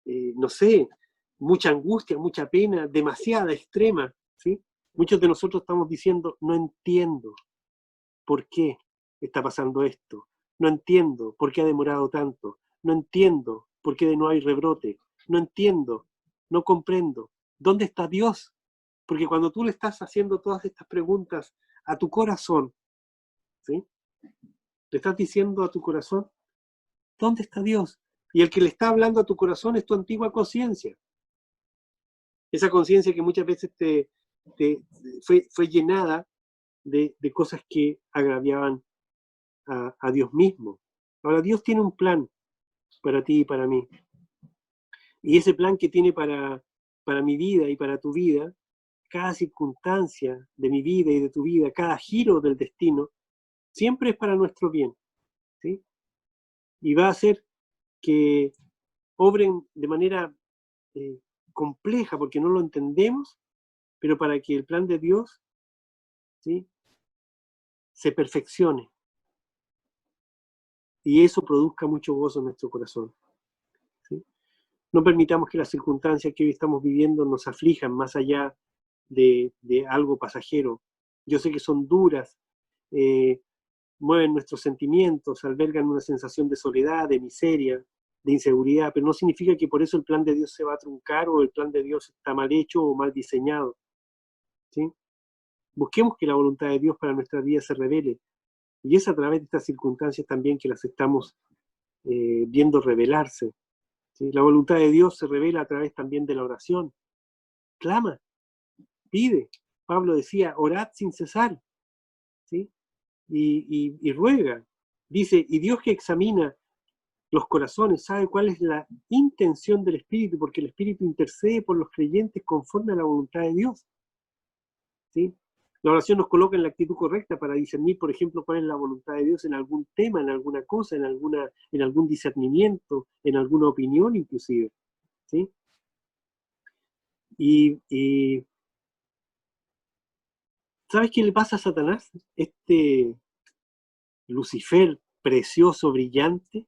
no sé, mucha angustia, mucha pena, demasiada, extrema, ¿sí? Muchos de nosotros estamos diciendo, no entiendo por qué está pasando esto, no entiendo por qué ha demorado tanto, no entiendo por qué no hay rebrote, no entiendo, no comprendo, ¿dónde está Dios? Porque cuando tú le estás haciendo todas estas preguntas a tu corazón, ¿sí?, le estás diciendo a tu corazón, ¿dónde está Dios? Y el que le está hablando a tu corazón es tu antigua conciencia. Esa conciencia que muchas veces fue llenada de cosas que agraviaban a Dios mismo. Ahora, Dios tiene un plan para ti y para mí. Y ese plan que tiene para mi vida y para tu vida, cada circunstancia de mi vida y de tu vida, cada giro del destino, siempre es para nuestro bien, ¿sí? Y va a hacer que obren de manera compleja, porque no lo entendemos, pero para que el plan de Dios, ¿sí?, se perfeccione y eso produzca mucho gozo en nuestro corazón, ¿sí? No permitamos que las circunstancias que hoy estamos viviendo nos aflijan más allá de algo pasajero. Yo sé que son duras, mueven nuestros sentimientos, albergan una sensación de soledad, de miseria, de inseguridad, pero no significa que por eso el plan de Dios se va a truncar o el plan de Dios está mal hecho o mal diseñado, ¿sí? Busquemos que la voluntad de Dios para nuestra vida se revele, y es a través de estas circunstancias también que las estamos viendo revelarse, ¿sí? La voluntad de Dios se revela a través también de la oración. Clama, pide. Pablo decía, orad sin cesar, ¿sí? Y ruega. Dice, y Dios que examina los corazones sabe cuál es la intención del Espíritu, porque el Espíritu intercede por los creyentes conforme a la voluntad de Dios, ¿sí? La oración nos coloca en la actitud correcta para discernir, por ejemplo, cuál es la voluntad de Dios en algún tema, en alguna cosa, en algún discernimiento, en alguna opinión inclusive, ¿sí? Y ¿sabes qué le pasa a Satanás? Este Lucifer precioso, brillante,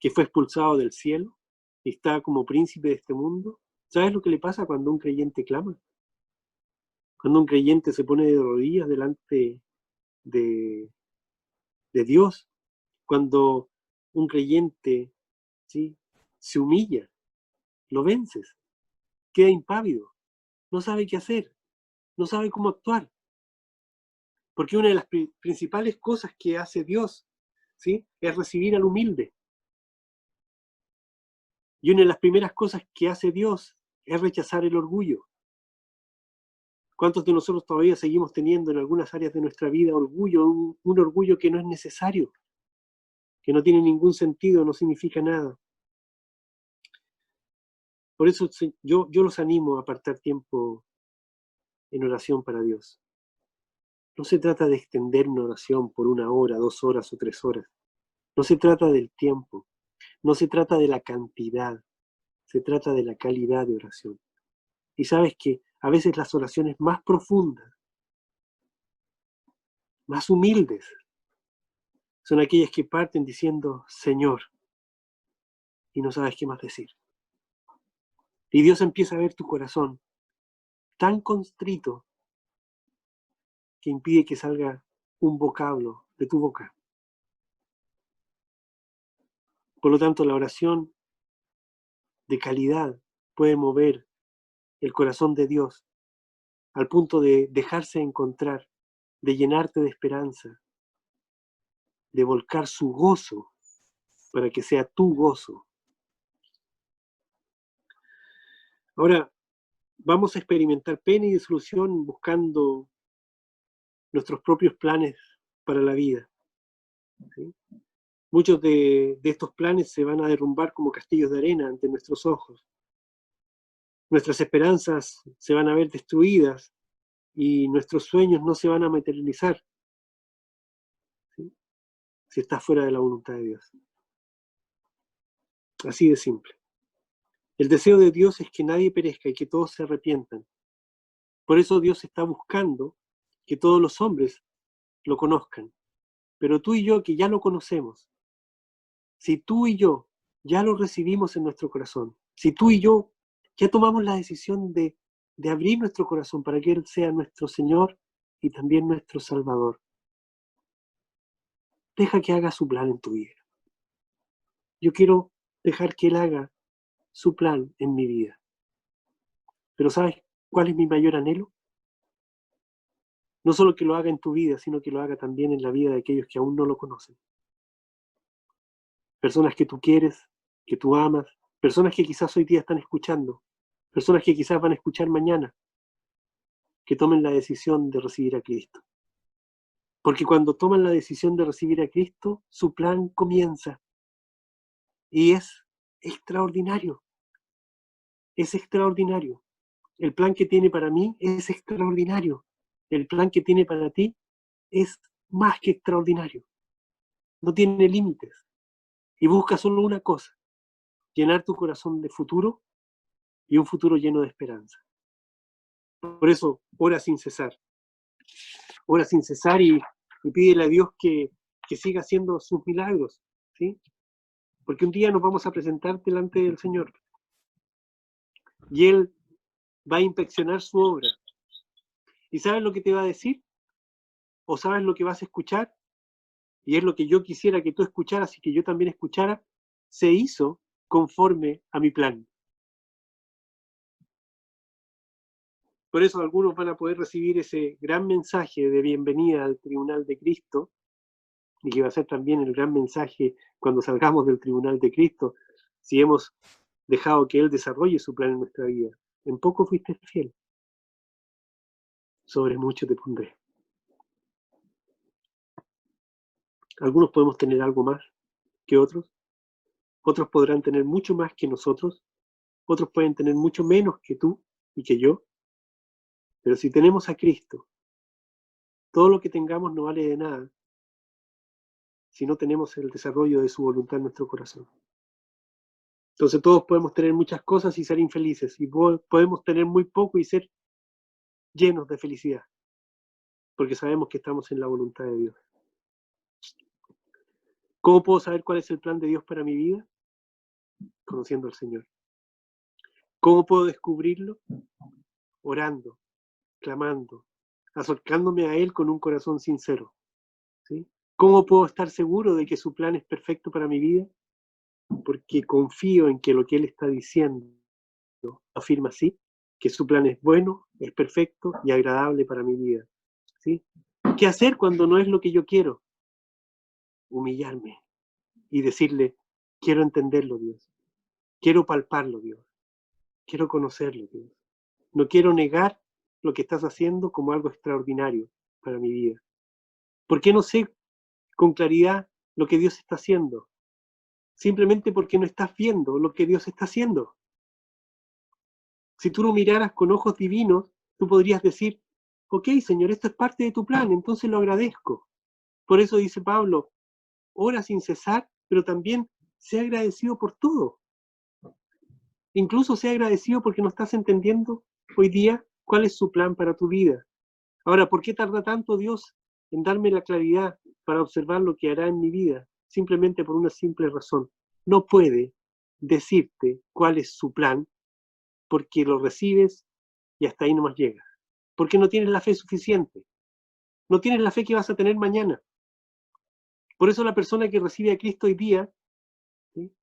que fue expulsado del cielo y está como príncipe de este mundo. ¿Sabes lo que le pasa cuando un creyente clama? Cuando un creyente se pone de rodillas delante de, de Dios, cuando un creyente, ¿sí?, se humilla, lo vences, queda impávido, no sabe qué hacer, no sabe cómo actuar. Porque una de las principales cosas que hace Dios, ¿sí?, es recibir al humilde. Y una de las primeras cosas que hace Dios es rechazar el orgullo. ¿Cuántos de nosotros todavía seguimos teniendo en algunas áreas de nuestra vida orgullo, un orgullo que no es necesario, que no tiene ningún sentido, no significa nada? Por eso yo los animo a apartar tiempo en oración para Dios. No se trata de extender una oración por 1 hora, 2 horas o 3 horas. No se trata del tiempo, no se trata de la cantidad, se trata de la calidad de oración. Y sabes que a veces las oraciones más profundas, más humildes, son aquellas que parten diciendo, Señor, y no sabes qué más decir. Y Dios empieza a ver tu corazón tan constrito que impide que salga un vocablo de tu boca. Por lo tanto, la oración de calidad puede mover el corazón de Dios al punto de dejarse encontrar, de llenarte de esperanza, de volcar su gozo para que sea tu gozo. Ahora, vamos a experimentar pena y desilusión buscando nuestros propios planes para la vida, ¿sí? Muchos de estos planes se van a derrumbar como castillos de arena ante nuestros ojos. Nuestras esperanzas se van a ver destruidas y nuestros sueños no se van a materializar, ¿sí?, si está fuera de la voluntad de Dios. Así de simple. El deseo de Dios es que nadie perezca y que todos se arrepientan. Por eso Dios está buscando que todos los hombres lo conozcan. Pero tú y yo, que ya lo conocemos, si tú y yo ya lo recibimos en nuestro corazón, si tú y yo ya tomamos la decisión de abrir nuestro corazón para que Él sea nuestro Señor y también nuestro Salvador, deja que haga su plan en tu vida. Yo quiero dejar que Él haga su plan en mi vida. Pero ¿sabes cuál es mi mayor anhelo? No solo que lo haga en tu vida, sino que lo haga también en la vida de aquellos que aún no lo conocen. Personas que tú quieres, que tú amas, personas que quizás hoy día están escuchando personas que quizás van a escuchar mañana, que tomen la decisión de recibir a Cristo. Porque cuando toman la decisión de recibir a Cristo, su plan comienza. Y es extraordinario. Es extraordinario. El plan que tiene para mí es extraordinario. El plan que tiene para ti es más que extraordinario. No tiene límites. Y busca solo una cosa: llenar tu corazón de futuro y un futuro lleno de esperanza. Por eso, ora sin cesar. Ora sin cesar y pídele a Dios que siga haciendo sus milagros, ¿sí? Porque un día nos vamos a presentar delante del Señor y Él va a inspeccionar su obra. ¿Y sabes lo que te va a decir? ¿O sabes lo que vas a escuchar? Y es lo que yo quisiera que tú escucharas y que yo también escuchara: se hizo conforme a mi plan. Por eso algunos van a poder recibir ese gran mensaje de bienvenida al tribunal de Cristo, y que va a ser también el gran mensaje cuando salgamos del tribunal de Cristo, si hemos dejado que Él desarrolle su plan en nuestra vida. En poco fuiste fiel, sobre mucho te pondré. Algunos podemos tener algo más que otros podrán tener mucho más que nosotros, otros pueden tener mucho menos que tú y que yo, pero si tenemos a Cristo, todo lo que tengamos no vale de nada si no tenemos el desarrollo de su voluntad en nuestro corazón. Entonces todos podemos tener muchas cosas y ser infelices, y podemos tener muy poco y ser llenos de felicidad, porque sabemos que estamos en la voluntad de Dios. ¿Cómo puedo saber cuál es el plan de Dios para mi vida? Conociendo al Señor. ¿Cómo puedo descubrirlo? Orando, clamando, acercándome a Él con un corazón sincero, ¿sí? ¿Cómo puedo estar seguro de que su plan es perfecto para mi vida? Porque confío en que lo que Él está diciendo afirma así, que su plan es bueno, es perfecto y agradable para mi vida, ¿sí? ¿Qué hacer cuando no es lo que yo quiero? Humillarme y decirle: quiero entenderlo, Dios. Quiero palparlo, Dios. Quiero conocerlo, Dios. No quiero negar lo que estás haciendo como algo extraordinario para mi vida. ¿Por qué no sé con claridad lo que Dios está haciendo? Simplemente porque no estás viendo lo que Dios está haciendo. Si tú lo miraras con ojos divinos, tú podrías decir: ok, Señor, esto es parte de tu plan, entonces lo agradezco. Por eso dice Pablo: ora sin cesar, pero también sé agradecido por todo. Incluso sé agradecido porque no estás entendiendo hoy día cuál es su plan para tu vida. Ahora, ¿por qué tarda tanto Dios en darme la claridad para observar lo que hará en mi vida? Simplemente por una simple razón: no puede decirte cuál es su plan porque lo recibes y hasta ahí nomás llegas. Porque no tienes la fe suficiente. No tienes la fe que vas a tener mañana. Por eso la persona que recibe a Cristo hoy día, ¿sí?,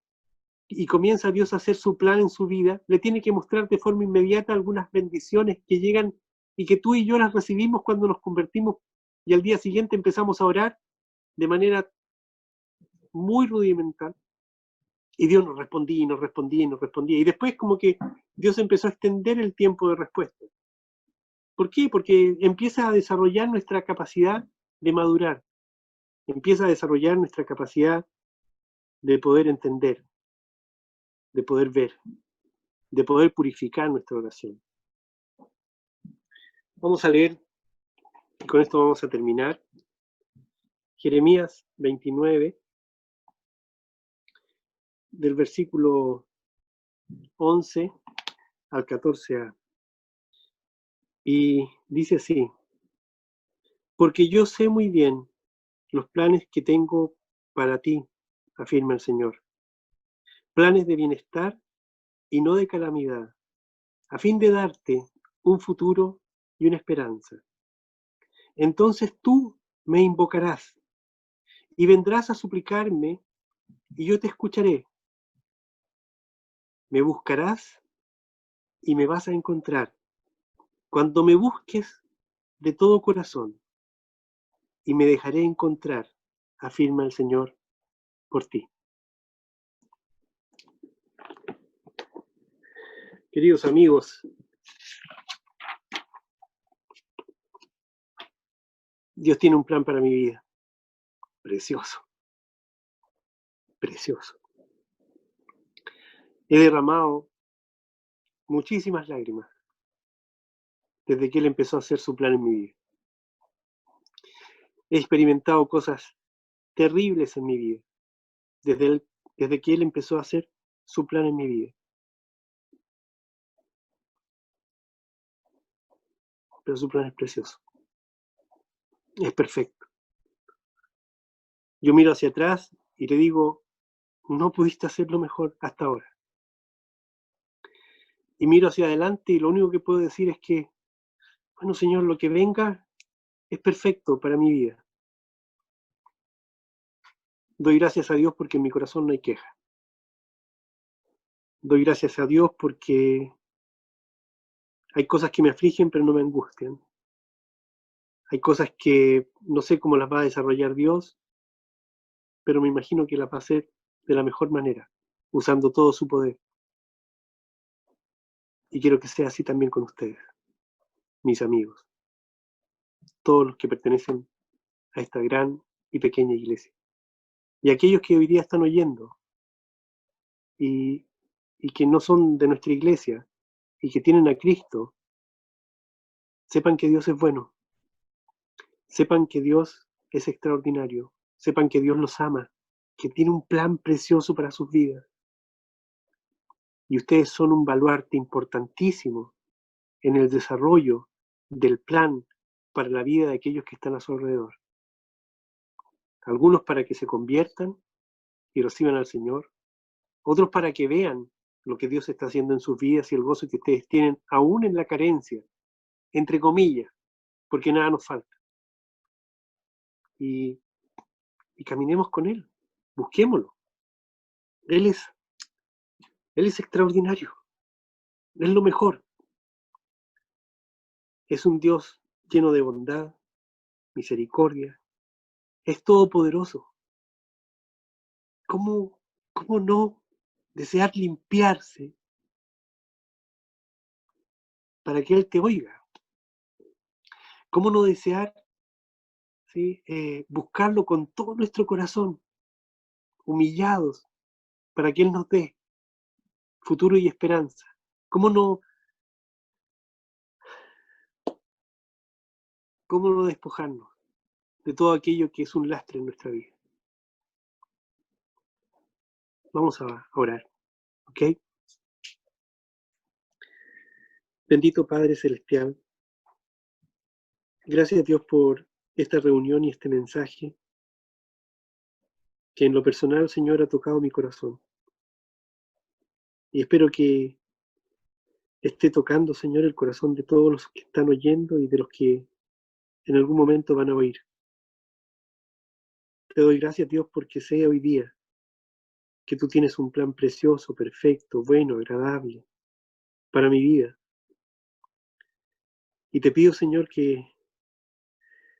y comienza Dios a hacer su plan en su vida, le tiene que mostrar de forma inmediata algunas bendiciones que llegan y que tú y yo las recibimos cuando nos convertimos, y al día siguiente empezamos a orar de manera muy rudimental, y Dios nos respondía y nos respondía y nos respondía, y después como que Dios empezó a extender el tiempo de respuesta. ¿Por qué? Porque empieza a desarrollar nuestra capacidad de madurar, empieza a desarrollar nuestra capacidad de poder entender, de poder ver, de poder purificar nuestra oración. Vamos a leer, y con esto vamos a terminar, Jeremías 29, del versículo 11 al 14a. Y dice así: porque yo sé muy bien los planes que tengo para ti, afirma el Señor, planes de bienestar y no de calamidad, a fin de darte un futuro y una esperanza. Entonces tú me invocarás y vendrás a suplicarme y yo te escucharé. Me buscarás y me vas a encontrar cuando me busques de todo corazón, y me dejaré encontrar, afirma el Señor, por ti. Queridos amigos, Dios tiene un plan para mi vida. Precioso, precioso. He derramado muchísimas lágrimas desde que Él empezó a hacer su plan en mi vida. He experimentado cosas terribles en mi vida desde que Él empezó a hacer su plan en mi vida. Pero su plan es precioso. Es perfecto. Yo miro hacia atrás y le digo, no pudiste hacerlo mejor hasta ahora. Y miro hacia adelante y lo único que puedo decir es que, bueno, Señor, lo que venga es perfecto para mi vida. Doy gracias a Dios porque en mi corazón no hay queja. Doy gracias a Dios porque hay cosas que me afligen pero no me angustian. Hay cosas que no sé cómo las va a desarrollar Dios, pero me imagino que las va a hacer de la mejor manera, usando todo su poder. Y quiero que sea así también con ustedes, mis amigos, todos los que pertenecen a esta gran y pequeña iglesia. Y aquellos que hoy día están oyendo y que no son de nuestra iglesia y que tienen a Cristo, sepan que Dios es bueno, sepan que Dios es extraordinario, sepan que Dios los ama, que tiene un plan precioso para sus vidas. Y ustedes son un baluarte importantísimo en el desarrollo del plan para la vida de aquellos que están a su alrededor. Algunos para que se conviertan y reciban al Señor, otros para que vean lo que Dios está haciendo en sus vidas y el gozo que ustedes tienen, aún en la carencia, entre comillas, porque nada nos falta. Y caminemos con Él, busquémoslo. Él es extraordinario, es lo mejor. Es un Dios lleno de bondad, misericordia, es todopoderoso. ¿Cómo no desear limpiarse para que Él te oiga? ¿Cómo no desear, ¿sí? Buscarlo con todo nuestro corazón, humillados, para que Él nos dé futuro y esperanza? ¿Cómo no despojarnos de todo aquello que es un lastre en nuestra vida? Vamos a orar, ¿ok? Bendito Padre Celestial, gracias a Dios por esta reunión y este mensaje que en lo personal, Señor, ha tocado mi corazón. Y espero que esté tocando, Señor, el corazón de todos los que están oyendo y de los que en algún momento van a oír. Te doy gracias, Dios, porque sé hoy día que tú tienes un plan precioso, perfecto, bueno, agradable para mi vida. Y te pido, Señor, que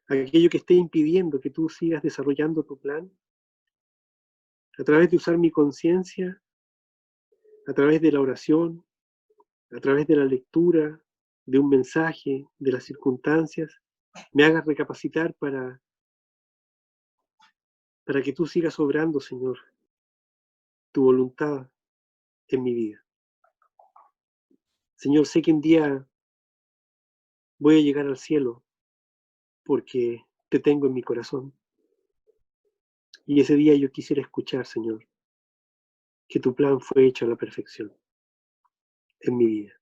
aquello que esté impidiendo que tú sigas desarrollando tu plan, a través de usar mi conciencia, a través de la oración, a través de la lectura, de un mensaje, de las circunstancias, me hagas recapacitar para que tú sigas obrando, Señor, tu voluntad en mi vida. Señor, sé que un día voy a llegar al cielo porque te tengo en mi corazón. Y ese día yo quisiera escuchar, Señor, que tu plan fue hecho a la perfección en mi vida.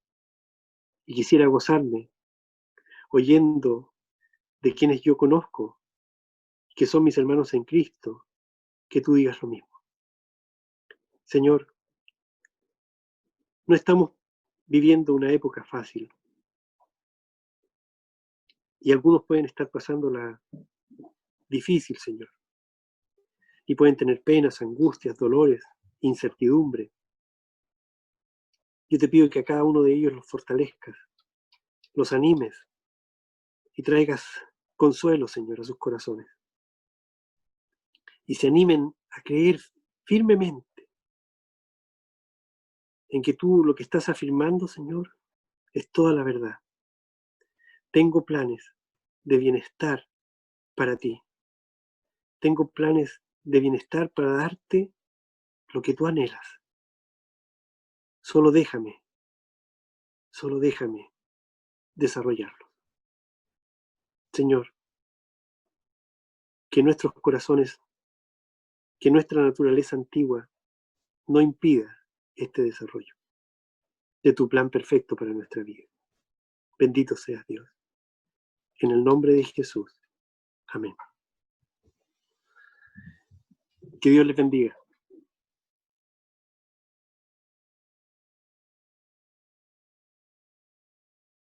Y quisiera gozarme oyendo de quienes yo conozco, que son mis hermanos en Cristo, que tú digas lo mismo. Señor, no estamos viviendo una época fácil. Y algunos pueden estar pasándola difícil, Señor. Y pueden tener penas, angustias, dolores, incertidumbre. Yo te pido que a cada uno de ellos los fortalezcas, los animes y traigas consuelo, Señor, a sus corazones. Y se animen a creer firmemente en que tú lo que estás afirmando, Señor, es toda la verdad. Tengo planes de bienestar para ti. Tengo planes de bienestar para darte lo que tú anhelas. Solo déjame desarrollarlo. Señor, que nuestros corazones, que nuestra naturaleza antigua no impida este desarrollo de tu plan perfecto para nuestra vida. Bendito seas, Dios. En el nombre de Jesús. Amén. Que Dios les bendiga.